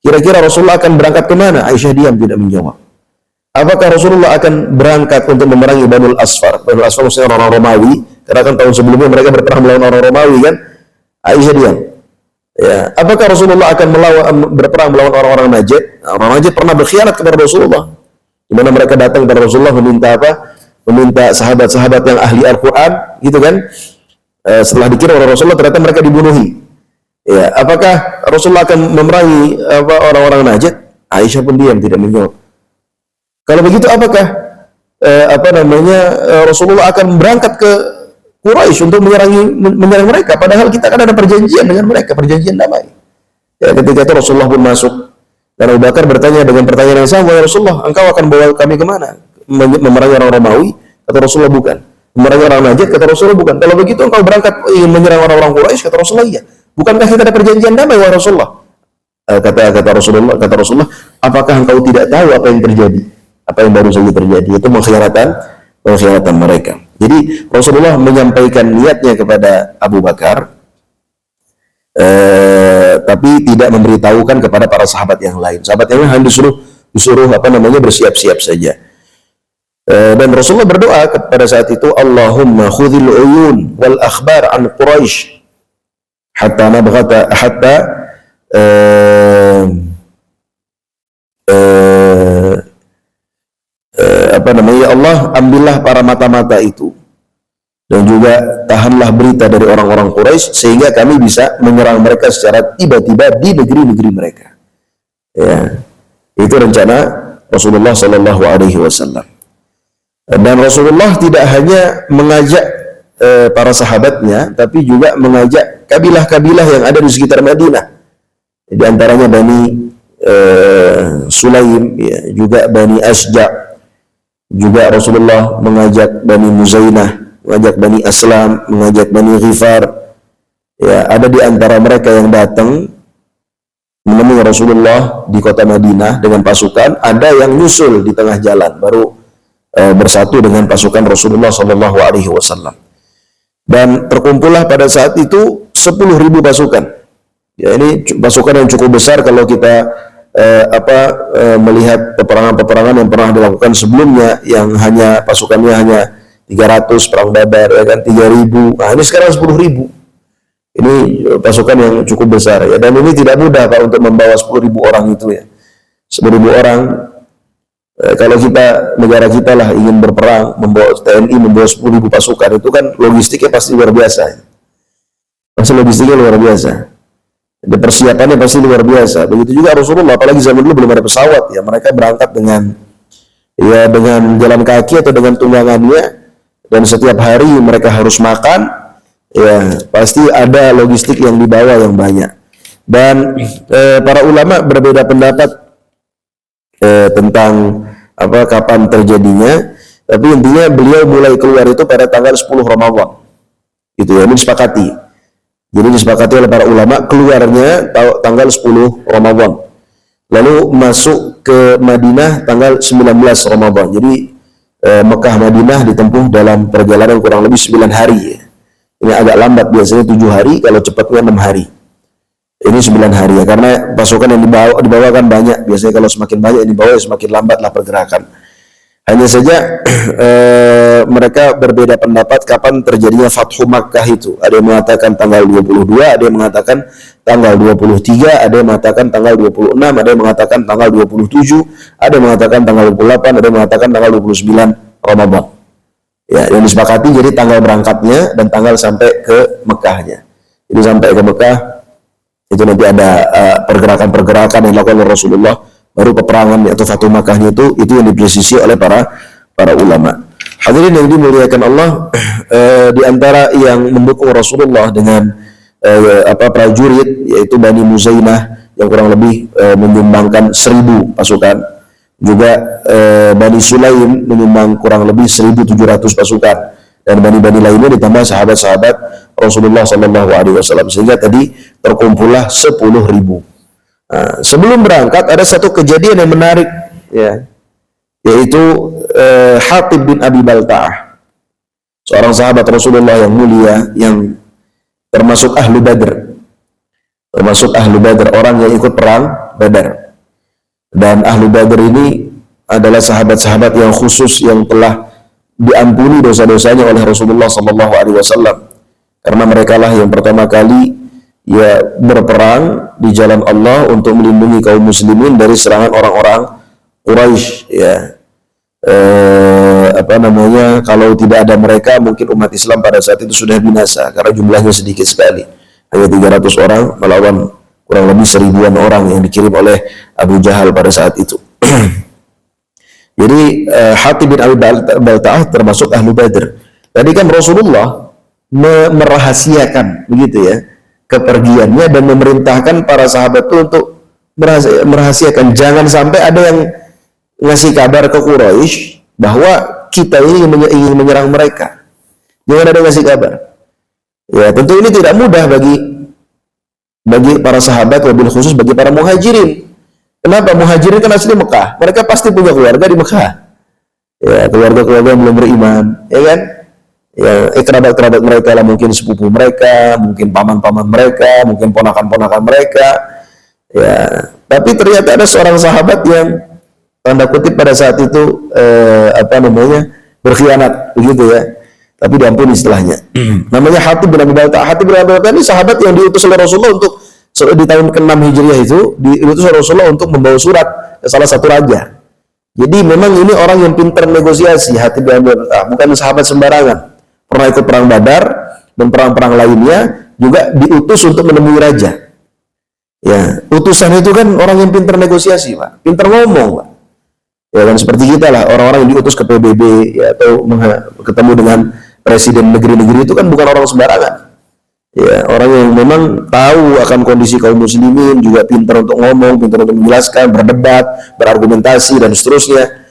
"Kira-kira Rasulullah akan berangkat ke mana?" Aisyah diam, tidak menjawab. "Apakah Rasulullah akan berangkat untuk memerangi Banul Asfar?" Banul Asfar maksudnya orang Romawi, karena kan tahun sebelumnya mereka berperang melawan orang Romawi kan? Aisyah diam. Ya, apakah Rasulullah akan berperang melawan orang-orang Najd? Orang Najd pernah berkhianat kepada Rasulullah, di mana mereka datang kepada Rasulullah meminta apa? Meminta sahabat-sahabat yang ahli Al-Quran, gitu kan? Setelah dikirim oleh Rasulullah, ternyata mereka dibunuhi. Ya, apakah Rasulullah akan memerangi orang-orang Najd? Aisyah pun diam, tidak menjawab. Kalau begitu, apakah Rasulullah akan berangkat ke Quraisy untuk menyerang mereka? Padahal kita kan ada perjanjian dengan mereka, perjanjian damai. Ya, ketika itu Rasulullah pun masuk, dan Abu Bakar bertanya dengan pertanyaan yang sama, "Ya Rasulullah, engkau akan bawa kami kemana? Memerangi orang Romawi?" Kata Rasulullah, "Bukan." "Memerangi orang Najd?" Kata Rasulullah, "Bukan." "Kalau begitu engkau berangkat ingin menyerang orang-orang Quraisy?" Kata Rasulullah, "Iya." "Bukankah kita ada perjanjian damai, wahai Rasulullah?" Kata Rasulullah, "Apakah engkau tidak tahu apa yang terjadi? Apa yang baru saja terjadi?" Itu pengkhianatan mereka. Jadi Rasulullah menyampaikan niatnya kepada Abu Bakar, tapi tidak memberitahukan kepada para sahabat yang lain. Sahabat yang lain hanya disuruh bersiap-siap saja. Dan Rasulullah berdoa pada saat itu, "Allahumma khudhil uyun wal akhbar an Quraisy hatta nabghata hatta ya Allah, ambillah para mata-mata itu dan juga tahanlah berita dari orang-orang Quraisy sehingga kami bisa menyerang mereka secara tiba-tiba di negeri-negeri mereka." Ya, itu rencana Rasulullah Shallallahu Alaihi Wasallam. Dan Rasulullah tidak hanya mengajak para sahabatnya, tapi juga mengajak kabilah-kabilah yang ada di sekitar Madinah. Di antaranya Bani Sulaim, ya, juga Bani Asja'. Juga Rasulullah mengajak Bani Muzainah, mengajak Bani Aslam, mengajak Bani Ghifar. Ya, ada di antara mereka yang datang menemui Rasulullah di kota Madinah dengan pasukan, ada yang nyusul di tengah jalan baru bersatu dengan pasukan Rasulullah Shallallahu Alaihi Wasallam. Dan terkumpullah pada saat itu 10.000 pasukan. Ya, ini pasukan yang cukup besar kalau kita melihat peperangan-peperangan yang pernah dilakukan sebelumnya, yang hanya pasukannya hanya 300 perang Badar, ya kan, 3.000. Nah, ini sekarang 10.000. Ini pasukan yang cukup besar, ya. Dan ini tidak mudah Pak untuk membawa 10.000 orang itu, ya. 10.000 orang. Kalau kita, negara kita lah ingin berperang, membawa TNI, membawa 10.000 pasukan, itu kan logistiknya pasti luar biasa. Pasti logistiknya luar biasa. Dan persiapannya pasti luar biasa. Begitu juga Rasulullah, apalagi zaman dulu belum ada pesawat, ya. Mereka berangkat dengan jalan kaki atau dengan tunggangannya, dan setiap hari mereka harus makan, ya, pasti ada logistik yang dibawa yang banyak. Dan para ulama berbeda pendapat tentang kapan terjadinya, tapi intinya beliau mulai keluar itu pada tanggal 10 Ramadan. Gitu ya, ini disepakati. Jadi disepakati oleh para ulama keluarnya tanggal 10 Ramadan. Lalu masuk ke Madinah tanggal 19 Ramadan. Jadi Mekah Madinah ditempuh dalam perjalanan kurang lebih 9 hari. Ya. Ini agak lambat, biasanya 7 hari, kalau cepatnya 6 hari. Ini 9 hari ya, karena pasukan yang dibawa kan banyak. Biasanya kalau semakin banyak yang dibawa, semakin lambatlah pergerakan. Hanya saja mereka berbeda pendapat kapan terjadinya Fathu Makkah itu. Ada yang mengatakan tanggal 22, ada yang mengatakan tanggal 23, ada yang mengatakan tanggal 26, ada yang mengatakan tanggal 27, ada yang mengatakan tanggal 28, ada yang mengatakan tanggal 29 Ramadan. Ya, yang disepakati jadi tanggal berangkatnya dan tanggal sampai ke Mekahnya. Jadi sampai ke Mekah itu nanti ada pergerakan-pergerakan yang dilakukan oleh Rasulullah, baru peperangan atau Fatu Makkahnya itu yang dipresisi oleh para ulama. Hadirin yang dimuliakan Allah, di antara yang mendukung Rasulullah dengan prajurit yaitu Bani Muzainah yang kurang lebih menyumbangkan 1.000 pasukan. Juga Bani Sulaim menyumbang kurang lebih 1.700 pasukan, dan bani-bani lainnya ditambah sahabat-sahabat Rasulullah SAW, sehingga tadi terkumpullah 10.000. Sebelum berangkat ada satu kejadian yang menarik, ya, yaitu Hatib bin Abi Balta'ah, seorang sahabat Rasulullah yang mulia, yang termasuk ahlu Badr, orang yang ikut perang Badar. Dan ahlu Badr ini adalah sahabat-sahabat yang khusus yang telah diampuni dosa-dosanya oleh Rasulullah SAW, karena mereka lah yang pertama kali ya berperang di jalan Allah untuk melindungi kaum muslimin dari serangan orang-orang Quraisy. Ya, kalau tidak ada mereka mungkin umat Islam pada saat itu sudah binasa, karena jumlahnya sedikit sekali, hanya 300 orang melawan kurang lebih 1.000-an orang yang dikirim oleh Abu Jahal pada saat itu. Jadi Hatib bin Abi Balta'ah termasuk ahlu Badr. Tadi kan Rasulullah merahasiakan begitu ya kepergiannya dan memerintahkan para sahabat itu untuk merahasiakan, jangan sampai ada yang ngasih kabar ke Quraisy bahwa kita ini ingin menyerang mereka. Jangan ada yang ngasih kabar. Ya, tentu ini tidak mudah bagi para sahabat, wabil khusus bagi para muhajirin. Kenapa? Muhajirin kan asli Mekah, mereka pasti punya keluarga di Mekah. Ya, keluarga-keluarga yang belum beriman, ya kan? Ya, kerabat-kerabat mereka lah, mungkin sepupu mereka, mungkin paman-paman mereka, mungkin ponakan-ponakan mereka. Ya, tapi ternyata ada seorang sahabat yang tanda kutip pada saat itu berkhianat, begitu ya. Tapi diampuni setelahnya. Namanya Hatib bin Abi Balta'ah. Hatib bin Abi Balta'ah ini sahabat yang diutus oleh Rasulullah untuk di tahun ke-6 Hijriah itu diutus oleh Rasulullah untuk membawa surat ke salah satu raja. Jadi memang ini orang yang pintar negosiasi. Hatib bin Abi Balta'ah bukan sahabat sembarangan. Pernah ikut perang Badar dan perang-perang lainnya, juga diutus untuk menemui raja. Ya, utusan itu kan orang yang pintar negosiasi, Pak. Pintar ngomong, Pak. Ya kan seperti kita lah, orang-orang yang diutus ke PBB ya, atau ketemu dengan presiden negeri-negeri itu kan bukan orang sembarangan. Ya, orang yang memang tahu akan kondisi kaum muslimin, juga pintar untuk ngomong, pintar untuk menjelaskan, berdebat, berargumentasi dan seterusnya.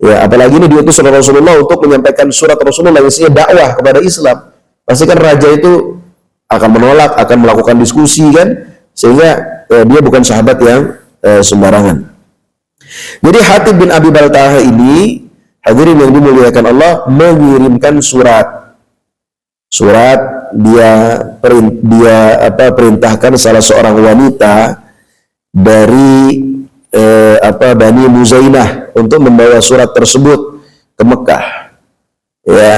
Ya, apalagi ini diutus oleh Rasulullah untuk menyampaikan surat Rasulullah yang isinya dakwah kepada Islam. Pasti kan raja itu akan menolak, akan melakukan diskusi kan, sehingga dia bukan sahabat yang sembarangan. Jadi Hatib bin Abi Balta'ah ini, hadirin yang dimuliakan Allah, mengirimkan surat. Dia perintahkan salah seorang wanita dari Bani Muzainah untuk membawa surat tersebut ke Mekah, ya,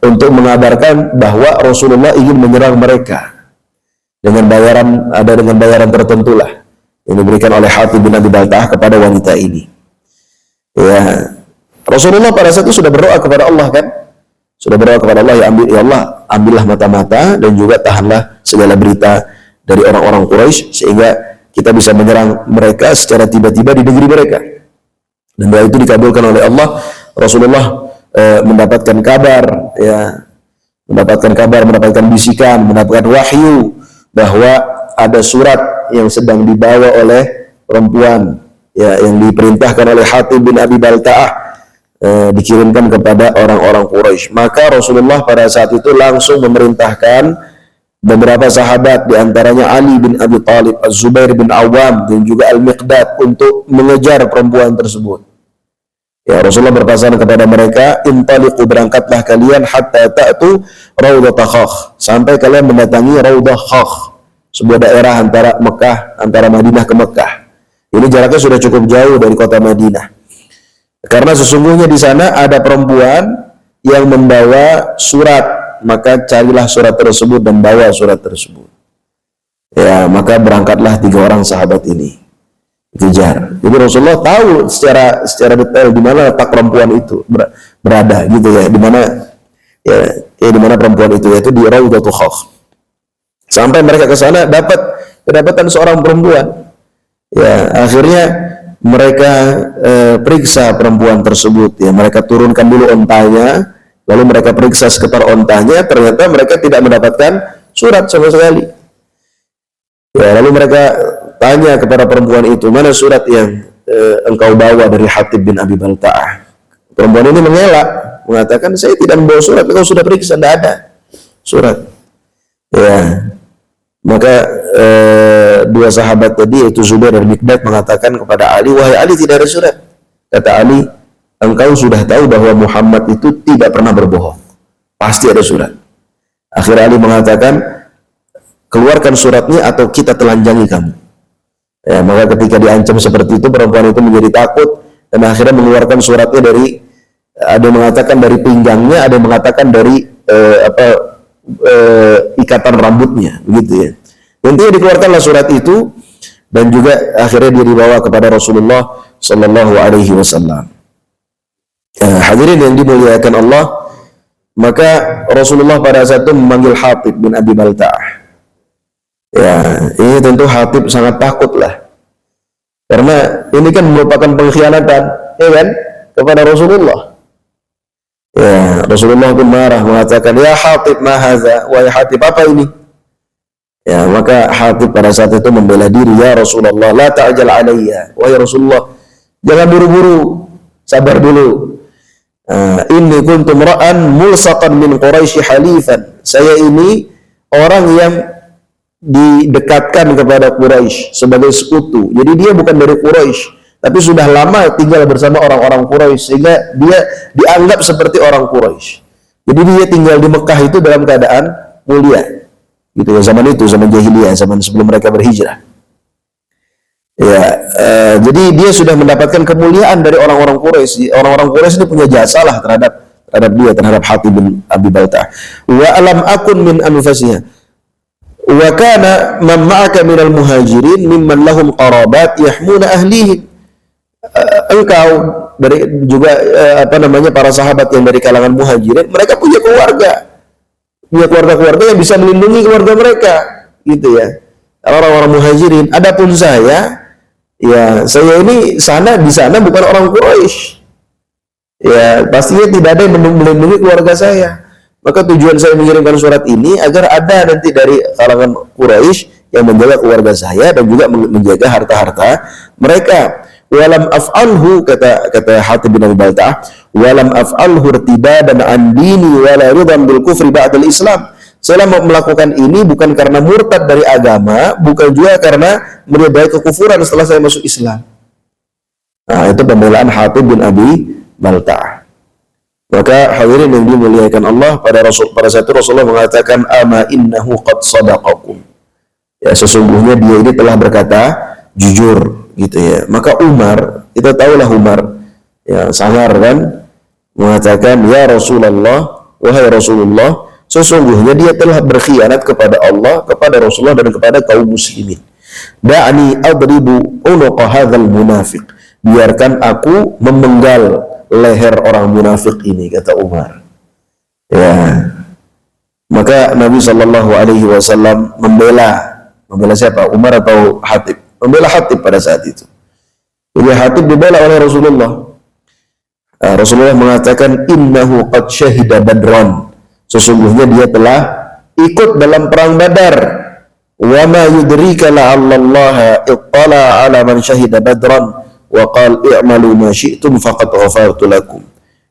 untuk mengabarkan bahwa Rasulullah ingin menyerang mereka dengan bayaran tertentu lah yang diberikan oleh Hatib bin Abi Balta'ah kepada wanita ini. Ya, Rasulullah pada saat itu sudah berdoa kepada Allah kan? Sudah berdoa kepada Allah, ya Allah, ambillah mata-mata dan juga tahanlah segala berita dari orang-orang Quraisy sehingga kita bisa menyerang mereka secara tiba-tiba di negeri mereka. Dan doa itu dikabulkan oleh Allah. Rasulullah mendapatkan kabar, ya, mendapatkan bisikan, mendapatkan wahyu bahwa ada surat yang sedang dibawa oleh perempuan, ya, yang diperintahkan oleh Hatib bin Abi Balta'ah, dikirimkan kepada orang-orang Quraisy. Maka Rasulullah pada saat itu langsung memerintahkan beberapa sahabat, diantaranya Ali bin Abi Thalib, Az-Zubair bin Awam, dan juga Al-Miqdad untuk mengejar perempuan tersebut. Ya, Rasulullah berpesan kepada mereka, intaliqu, berangkatlah kalian, hatta ta'tu Raudah Khakh, sampai kalian mendatangi Raudah Khakh, sebuah daerah antara Madinah ke Mekah. Ini jaraknya sudah cukup jauh dari kota Madinah. Karena sesungguhnya di sana ada perempuan yang membawa surat, maka carilah surat tersebut dan bawa surat tersebut. Ya, maka berangkatlah 3 orang sahabat ini dikejar. Jadi Rasulullah tahu secara detail di mana letak perempuan itu berada, gitu ya, di mana ya di mana perempuan itu, yaitu di Raudhatul Khakh. Sampai mereka ke sana kedapatan seorang perempuan. Ya, akhirnya mereka periksa perempuan tersebut. Ya, mereka turunkan dulu ontanya, lalu mereka periksa sekitar ontanya. Ternyata mereka tidak mendapatkan surat sama sekali. Ya, lalu mereka tanya kepada perempuan itu, mana surat yang engkau bawa dari Hatib bin Abi Balta'ah? Perempuan ini mengelak, mengatakan, saya tidak membawa surat. Engkau sudah periksa, tidak ada surat. Ya. Maka dua sahabat tadi, yaitu Zubair dan Mikdad, mengatakan kepada Ali, wahai Ali, tidak ada surat. Kata Ali, engkau sudah tahu bahwa Muhammad itu tidak pernah berbohong, pasti ada surat. Akhirnya Ali mengatakan, keluarkan suratnya atau kita telanjangi kamu. Ya, maka ketika diancam seperti itu, perempuan itu menjadi takut dan akhirnya mengeluarkan suratnya dari, ada yang mengatakan dari pinggangnya, ada yang mengatakan dari ikatan rambutnya, begitu ya. Intinya dikeluarkanlah surat itu dan juga akhirnya dia dibawa kepada Rasulullah Sallallahu Alaihi Wasallam. Hadirin yang dimuliakan Allah, maka Rasulullah pada saat itu memanggil Hatib bin Abi Balta'ah. Ya, ini tentu Hatib sangat takut lah, karena ini kan merupakan pengkhianatan, ya kan, kepada Rasulullah. Ya, Rasulullah pun marah, mengatakan, ya Hatib, ma hadza, wahai Hatib, apa ini? Ya, maka Hatib pada saat itu membela diri, ya Rasulullah, la ta'jal alayya, wahai Rasulullah, jangan buru-buru, sabar dulu. Inni kuntum ra'an mulsaqan min Quraisy halifan, saya ini orang yang didekatkan kepada Quraisy sebagai sekutu. Jadi dia bukan dari Quraisy, tapi sudah lama tinggal bersama orang-orang Quraisy, sehingga dia dianggap seperti orang Quraisy. Jadi dia tinggal di Mekah itu dalam keadaan mulia, gitu ya, zaman itu, zaman jahiliyah, zaman sebelum mereka berhijrah. Ya, jadi dia sudah mendapatkan kemuliaan dari orang-orang Quraisy. Orang-orang Quraisy ini punya jasa lah terhadap dia, terhadap Hatib bin Abi Balta'ah. Wa alam akun min anfasiha. Wa kana man ma'aka minal muhajirin mimman lahum qarabat yahmuna ahlihim. Engkau dari juga para sahabat yang dari kalangan muhajirin, mereka punya keluarga yang bisa melindungi keluarga mereka, gitu ya, orang-orang muhajirin. Adapun saya, ya saya ini di sana bukan orang Quraisy, ya pastinya tidak ada yang melindungi keluarga saya. Maka tujuan saya mengirimkan surat ini agar ada nanti dari kalangan Quraisy yang menjaga keluarga saya dan juga menjaga harta-harta mereka. Walam af'alhu, kata Hatib bin Abi Balta'ah, walam af'alhu irtidadan an dini wala ridan bil kufri ba'dal Islam. Saya melakukan ini bukan karena murtad dari agama, bukan juga karena meridai kekufuran setelah saya masuk Islam. Nah, itu pembelaan Hatib bin Abi Balta'ah. Maka hadirin yang dimuliakan Allah, pada saat itu Rasulullah mengatakan, ama innahu qad sadaqakum. Ya, sesungguhnya dia ini telah berkata jujur, gitu ya. Maka Umar, kita tahulah Umar, ya sangar kan, mengatakan, ya Rasulullah, wahai Rasulullah, sesungguhnya dia telah berkhianat kepada Allah, kepada Rasulullah, dan kepada kaum muslimin. Da'ni adribu unuqa hadzal munafiq. Biarkan aku memenggal leher orang munafik ini, kata Umar. Ya. Maka Nabi Shallallahu Alaihi Wasallam membela siapa? Umar atau Hatib? Membela Hatib pada saat itu. Jadi Hatib dibela oleh Rasulullah. Rasulullah mengatakan, innahu qad syahida badran. Sesungguhnya dia telah ikut dalam perang Badar. Wa ma yudrika la'allallaha ittala 'ala man syahida badran wa qala i'malu ma syi'tum faqad ghafartu lakum.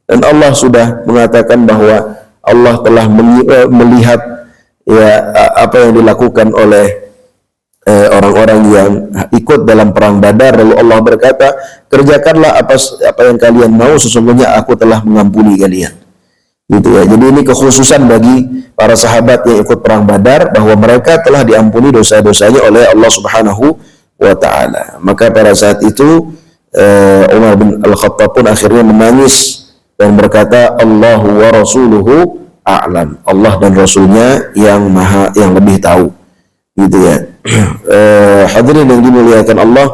Dan Allah sudah mengatakan bahwa Allah telah melihat ya apa yang dilakukan oleh orang-orang yang ikut dalam perang Badar. Lalu Allah berkata, kerjakanlah apa yang kalian mau, sesungguhnya aku telah mengampuni kalian. Gitu ya. Jadi ini kekhususan bagi para sahabat yang ikut perang Badar, bahwa mereka telah diampuni dosa-dosanya oleh Allah Subhanahu wa ta'ala. Maka pada saat itu Umar bin Al-Khattab pun akhirnya menangis dan berkata, Allahu wa rasuluhu a'lam. Allah dan Rasulnya yang lebih tahu. Gitu ya. Hadirin yang dimuliakan Allah,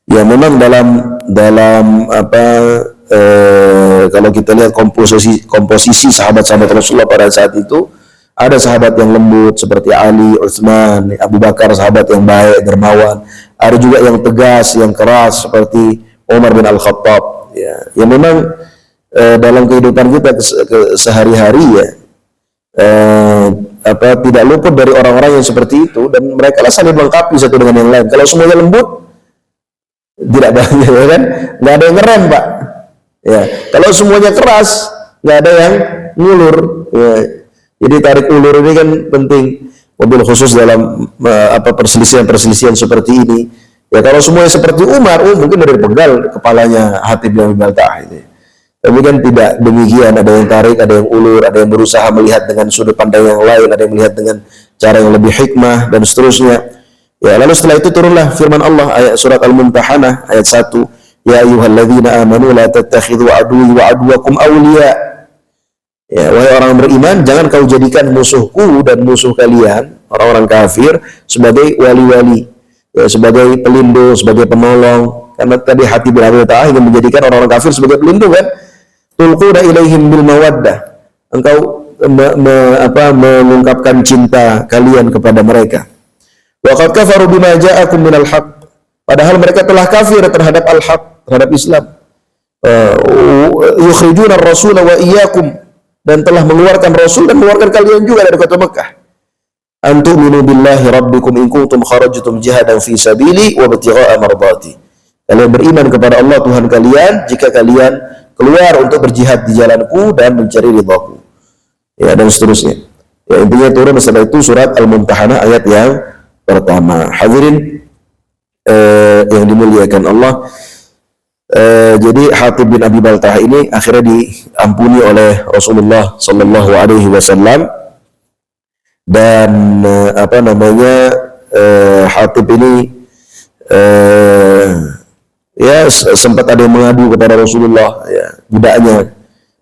ya memang dalam kalau kita lihat komposisi sahabat-sahabat Rasulullah pada saat itu, ada sahabat yang lembut seperti Ali, Utsman, Abu Bakar, sahabat yang baik, dermawan. Ada juga yang tegas, yang keras seperti Umar bin Al-Khattab. Ya, yang memang dalam kehidupan kita sehari-hari ya, tidak luput dari orang-orang yang seperti itu, dan mereka lah saling melengkapi satu dengan yang lain. Kalau semuanya lembut, tidak banyak, ya kan? Nggak ada yang ngerem, Pak. Ya, kalau semuanya keras, nggak ada yang ngulur. Ya. Jadi tarik ulur ini kan penting, mobil khusus dalam perselisihan seperti ini. Ya kalau semuanya seperti Umar, mungkin dari penggal kepalanya Hatib bin Abi Balta'ah itu. Tapi kan tidak demikian, ada yang tarik, ada yang ulur, ada yang berusaha melihat dengan sudut pandang yang lain, ada yang melihat dengan cara yang lebih hikmah dan seterusnya. Ya, lalu setelah itu turunlah firman Allah ayat surat Al-Mumtahanah ayat 1, ya ayyuhalladzina amanu la tattakhidhu aduwwi wa aduwakum awliya. Ya, wahai orang beriman, jangan kau jadikan musuhku dan musuh kalian, orang-orang kafir, sebagai wali-wali, ya, sebagai pelindung, sebagai penolong. Karena tadi Hatib bin Abi Balta'ah ingin menjadikan orang-orang kafir sebagai pelindung, kan? Tulquna ilaihim bil mawaddah. Engkau mengungkapkan cinta kalian kepada mereka. Wa qad kafaru bima ja'akum minal haqq. Padahal mereka telah kafir terhadap al-haq, terhadap Islam. Yukhrijuna ar-rasula wa iyyakum, dan telah mengeluarkan Rasul dan mengeluarkan kalian juga dari kota Mekah. Antu'minu billahi rabbikum in kuntum kharajtum jihadan fi sabili wa ibtigha'a mardati. Kalian beriman kepada Allah Tuhan kalian jika kalian keluar untuk berjihad di jalanku dan mencari ridhaku. Ya, dan seterusnya. Ya, intinya turun setelah itu surat Al-Mumtahanah ayat yang pertama. Hadirin yang dimuliakan Allah, jadi Hatib bin Abi Balta'ah ini akhirnya diampuni oleh Rasulullah Sallallahu Alaihi Wasallam, dan Hatib ini ya sempat ada yang mengadu kepada Rasulullah, ya, budaknya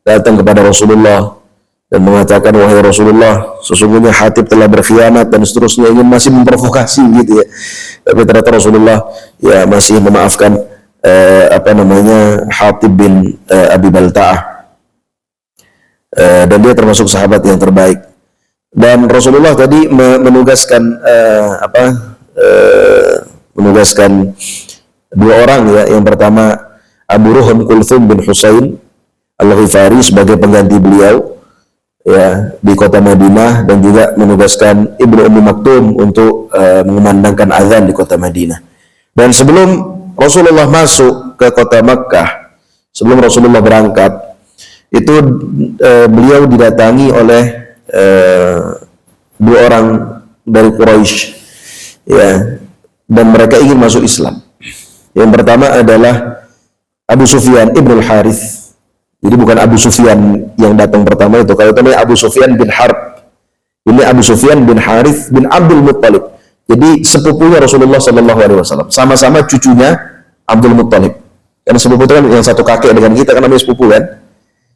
datang kepada Rasulullah dan mengatakan, wahai Rasulullah, sesungguhnya Hatib telah berkhianat dan seterusnya, ingin masih memprovokasi gitu ya. Tapi ternyata Rasulullah ya masih memaafkan Hatib bin Abi Balta'ah, dan dia termasuk sahabat yang terbaik. Dan Rasulullah tadi menugaskan dua orang, ya. Yang pertama Abu Ruhum Kulthum bin Husain Al-Ghifari sebagai pengganti beliau, ya, di kota Madinah, dan juga menugaskan Ibnu Ummi Maktum untuk mengumandangkan azan di kota Madinah. Dan sebelum Rasulullah masuk ke kota Makkah, sebelum Rasulullah berangkat, itu beliau didatangi oleh dua orang dari Quraisy, ya, dan mereka ingin masuk Islam. Yang pertama adalah Abu Sufyan ibn al-Harith. Jadi bukan Abu Sufyan yang datang pertama itu, kalau itu namanya Abu Sufyan bin Harb. Ini Abu Sufyan bin Harith bin Abdul Muttalib. Jadi sepupunya Rasulullah Sallallahu Alaihi Wasallam, sama-sama cucunya Abdul Muttalib. Karena sepupu itu kan yang satu kakek dengan kita, kan namanya sepupu, kan.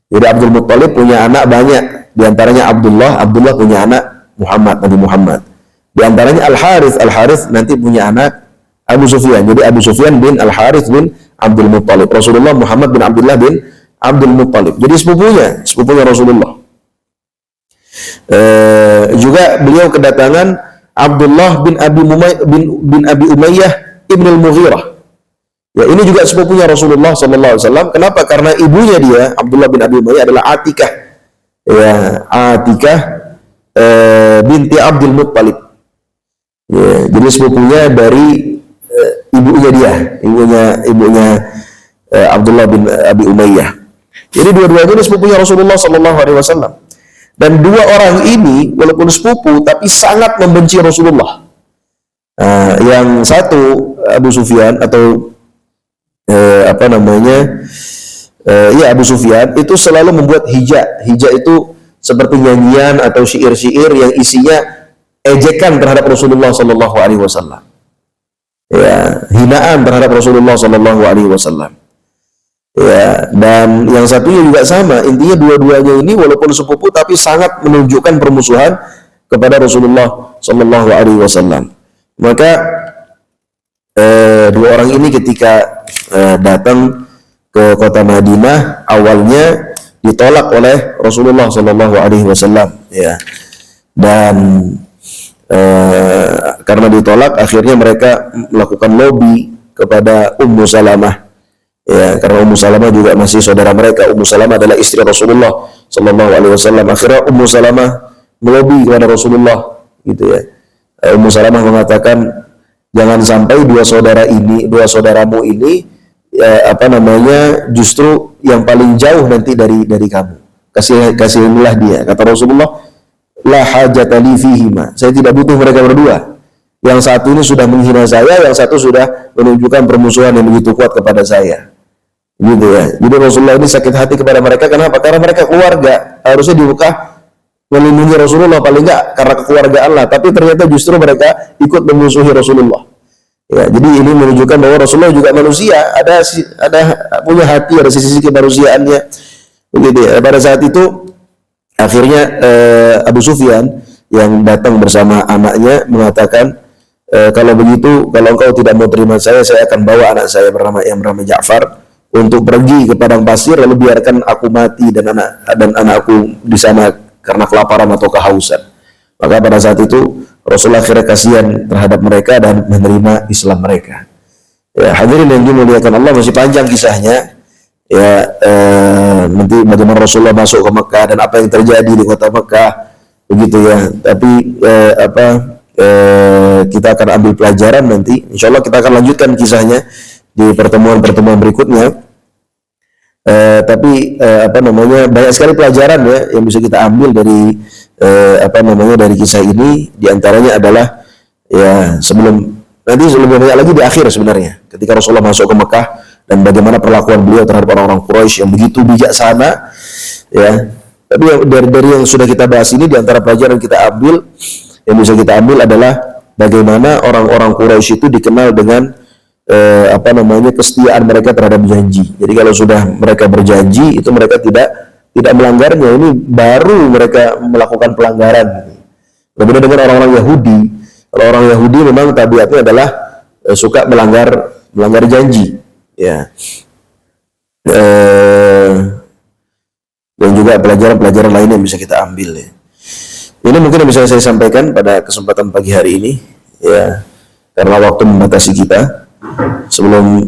Jadi Abdul Muttalib punya anak banyak, di antaranya Abdullah punya anak Nabi Muhammad. Di antaranya Al-Harith nanti punya anak Abu Sufyan. Jadi Abu Sufyan bin Al-Harith bin Abdul Muttalib. Rasulullah Muhammad bin Abdullah bin Abdul Muttalib. Jadi sepupunya Rasulullah. Juga beliau kedatangan Abdullah bin Abi Umayyah ibn al-Mughirah. Ya, ini juga sepupunya Rasulullah Sallallahu Alaihi Wasallam. Kenapa? Karena ibunya dia, Abdullah bin Abi Umayyah, adalah Atikah. Ya, Atikah binti Abdul Muttalib. Ya, jadi sepupunya dari ibunya dia, ibunya Abdullah bin Abi Umayyah. Jadi dua-duanya ini sepupunya Rasulullah Sallallahu Alaihi Wasallam. Dan dua orang ini walaupun sepupu tapi sangat membenci Rasulullah. Yang satu Abu Sufyan atau Abu Sufyan itu selalu membuat hija itu seperti nyanyian atau syair-syair yang isinya ejekan terhadap Rasulullah Sallallahu Alaihi Wasallam, ya, hinaan terhadap Rasulullah Sallallahu Alaihi Wasallam, ya. Dan yang satunya juga sama, intinya dua-duanya ini walaupun sepupu tapi sangat menunjukkan permusuhan kepada Rasulullah Sallallahu Alaihi Wasallam. Maka dua orang ini ketika datang ke kota Madinah awalnya ditolak oleh Rasulullah Shallallahu Alaihi Wasallam, ya. Dan karena ditolak, akhirnya mereka melakukan lobby kepada Ummu Salamah, ya, karena Ummu Salamah juga masih saudara mereka. Ummu Salamah adalah istri Rasulullah Shallallahu Alaihi Wasallam. Akhirnya Ummu Salamah melobi kepada Rasulullah, gitu ya. Ummu Salamah mengatakan, jangan sampai dua saudaramu ini, ya, justru yang paling jauh nanti dari kamu. Kasihanilah dia. Kata Rasulullah, la hajata li fihima. Saya tidak butuh mereka berdua. Yang satu ini sudah menghina saya, yang satu sudah menunjukkan permusuhan yang begitu kuat kepada saya. Gitu ya. Jadi Rasulullah ini sakit hati kepada mereka. Kenapa? Karena mereka keluarga. Harusnya di Mekah melindungi Rasulullah, paling enggak karena kekeluargaan lah. Tapi ternyata justru mereka ikut memusuhi Rasulullah. Ya, jadi ini menunjukkan bahwa Rasulullah juga manusia, ada punya hati, ada sisi-sisi kemanusiaannya. Begitu ya. Pada saat itu akhirnya Abu Sufyan yang datang bersama anaknya mengatakan, kalau begitu, kalau engkau tidak mau terima saya akan bawa anak saya yang bernama Ja'far untuk pergi ke padang pasir, lalu biarkan aku mati dan anakku di sana karena kelaparan atau kehausan. Maka pada saat itu Rasulullah akhirnya kasihan terhadap mereka dan menerima Islam mereka. Ya, hadirin yang dimuliakan Allah, masih panjang kisahnya. Ya, nanti bagaimana Rasulullah masuk ke Mekah dan apa yang terjadi di kota Mekah, begitu ya. Tapi kita akan ambil pelajaran nanti. Insya Allah kita akan lanjutkan kisahnya di pertemuan-pertemuan berikutnya. Tapi banyak sekali pelajaran ya yang bisa kita ambil dari dari kisah ini. Di antaranya adalah ya nanti lebih banyak lagi di akhir sebenarnya, ketika Rasulullah masuk ke Mekah dan bagaimana perlakuan beliau terhadap orang-orang Quraisy yang begitu bijaksana, ya. Tapi dari yang sudah kita bahas ini, di antara pelajaran yang bisa kita ambil adalah bagaimana orang-orang Quraisy itu dikenal dengan kesetiaan mereka terhadap janji. Jadi kalau sudah mereka berjanji, itu mereka tidak melanggarnya. Ini baru mereka melakukan pelanggaran. Berbeda dengan orang-orang Yahudi. Kalau orang Yahudi memang tabiatnya adalah suka melanggar janji, ya. Dan juga pelajaran-pelajaran lain yang bisa kita ambil, ya. Ini mungkin yang bisa saya sampaikan pada kesempatan pagi hari ini, ya, karena waktu membatasi kita. Sebelum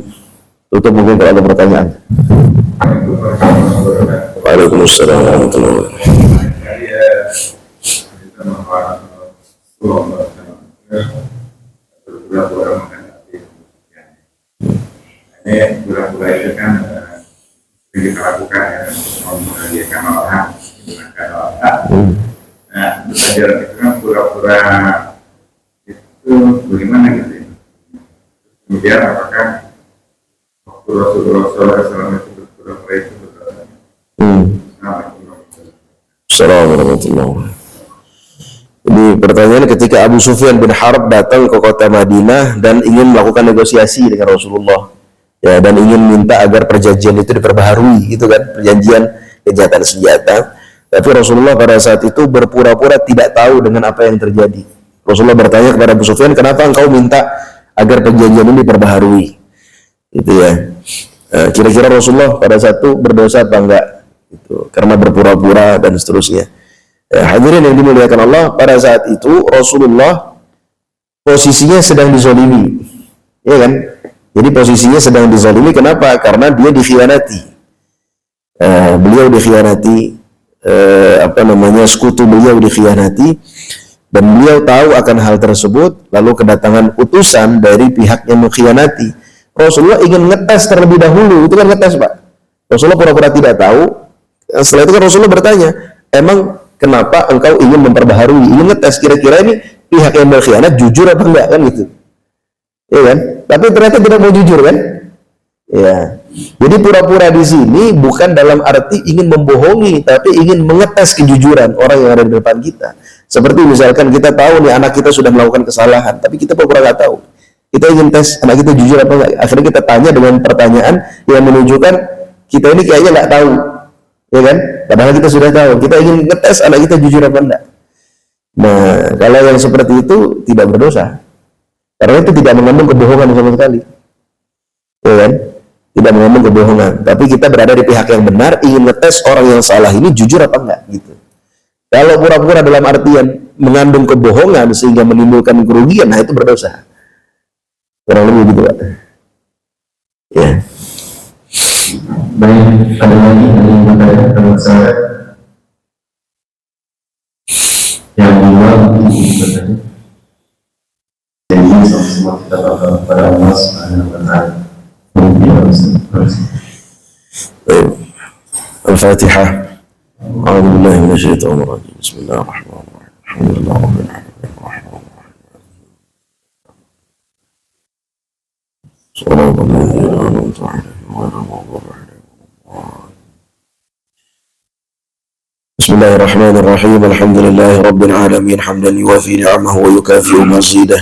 tutup mungkin kalau ada pertanyaan. Waalaikumsalam warahmatullahi Pura-pura itu kan kita lakukan ya, membahagiakan orang, menyenangkan orang. Nah, belajar itu kan pura-pura itu bagaimana gitu ya? Kemudian apakah waktu Rasulullah SAW itu berpura-pura itu berdosa? Assalamualaikum. Jadi pertanyaan, ketika Abu Sufyan bin Harb datang ke kota Madinah dan ingin melakukan negosiasi dengan Rasulullah, ya, dan ingin minta agar perjanjian itu diperbaharui, gitu kan, perjanjian gencatan senjata. Tapi Rasulullah pada saat itu berpura-pura tidak tahu dengan apa yang terjadi. Rasulullah bertanya kepada Abu Sufyan, kenapa engkau minta agar perjanjian ini diperbaharui? Gitu ya. Kira-kira Rasulullah pada saat itu berdosa apa enggak? Gitu. Karena berpura-pura dan seterusnya. Hadirin yang dimuliakan Allah, pada saat itu Rasulullah posisinya sedang dizalimi, ya kan? Jadi posisinya sedang dizalimi. Kenapa? Karena dia dikhianati. Beliau dikhianati, sekutu beliau dikhianati, dan beliau tahu akan hal tersebut. Lalu kedatangan utusan dari pihak yang mengkhianati. Rasulullah ingin ngetes terlebih dahulu. Itu kan ngetes, Pak. Rasulullah pura-pura tidak tahu. Setelah itu kan Rasulullah bertanya, emang kenapa engkau ingin memperbaharui, ingin ngetes kira-kira ini pihak yang berkhianat jujur apa enggak, kan gitu, ya kan? Tapi ternyata tidak mau jujur, kan? Ya. Jadi pura-pura di sini bukan dalam arti ingin membohongi, tapi ingin mengetes kejujuran orang yang ada di depan kita. Seperti misalkan kita tahu nih anak kita sudah melakukan kesalahan, tapi kita pura-pura nggak tahu. Kita ingin tes anak kita jujur apa enggak. Akhirnya kita tanya dengan pertanyaan yang menunjukkan kita ini kayaknya nggak tahu, ya kan? Padahal kita sudah tahu. Kita ingin ngetes anak kita jujur apa enggak. Nah, kalau yang seperti itu tidak berdosa, karena itu tidak mengandung kebohongan sama sekali, ya kan? tidak mengandung kebohongan. Tapi kita berada di pihak yang benar, ingin ngetes orang yang salah ini jujur apa enggak gitu. Kalau pura-pura dalam artian mengandung kebohongan sehingga menimbulkan kerugian, nah itu berdosa. Kurang lebih gitu, Pak. Ya. Baik, ada lagi yang berkaitan dengan syarat yang dua itu katanya. Jadi sama kita berdoa kepada Allah Subhanahu wa Ta'ala. Al-Fatihah. A'udzu billahi minasyaitonir rajim. Bismillahirrahmanirrahim. Alhamdulillah rabbil alamin. صراط الذين أنعمت عليهم غير المغضوب عليهم. بسم الله الرحمن الرحيم. الحمد لله رب العالمين حمدا يوافي نعمه ويكافئ مزيده.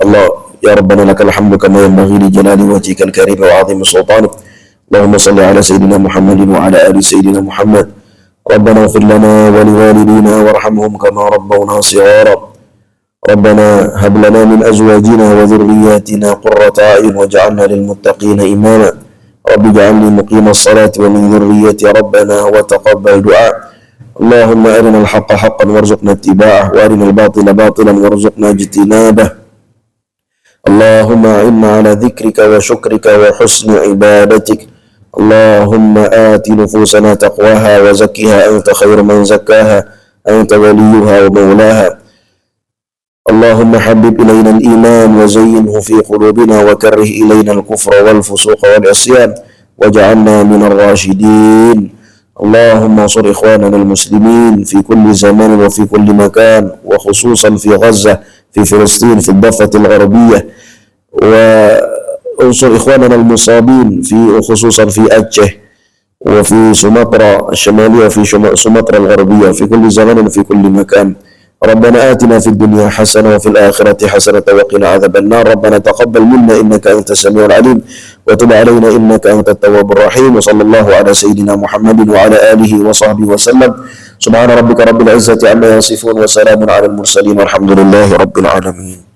الله يا ربنا لك الحمد كما ينبغي لجلال وجهك الكريم وعظيم سلطانك. اللهم صل على سيدنا محمد وعلى آل سيدنا محمد. ربنا اغفر لنا ولوالدينا وارحمهم كما ربونا صغارا. ربنا هب لنا من أزواجنا وذرياتنا قرة أعين واجعلنا للمتقين إماما. رب اجعلني مقيم الصلاة ومن ذريتي ربنا وتقبل دعاء. اللهم أرنا الحق حقا وارزقنا اتباعه وأرنا الباطل باطلا وارزقنا اجتنابه. اللهم أعنا على ذكرك وشكرك وحسن عبادتك. اللهم آت نفوسنا تقواها وزكها أنت خير من زكاها أنت وليها ومولاها. اللهم حبب إلينا الإيمان وزينه في قلوبنا وكره إلينا الكفر والفسوق والعصيان واجعلنا من الراشدين. اللهم انصر إخواننا المسلمين في كل زمان وفي كل مكان وخصوصا في غزة في فلسطين في الضفة الغربية، وانصر إخواننا المصابين خصوصا في أجه وفي سومطرة الشمالية وفي سومطرة الغربية في كل زمان وفي كل مكان. ربنا آتنا في الدنيا حسنة وفي الآخرة حسنة وقنا عذاب النار. ربنا تقبل منا إنك أنت السميع العليم وتب علينا إنك أنت التواب الرحيم. وصلى الله على سيدنا محمد وعلى آله وصحبه وسلم. سبحان ربك رب العزة عما يصفون وسلام على المرسلين والحمد لله رب العالمين.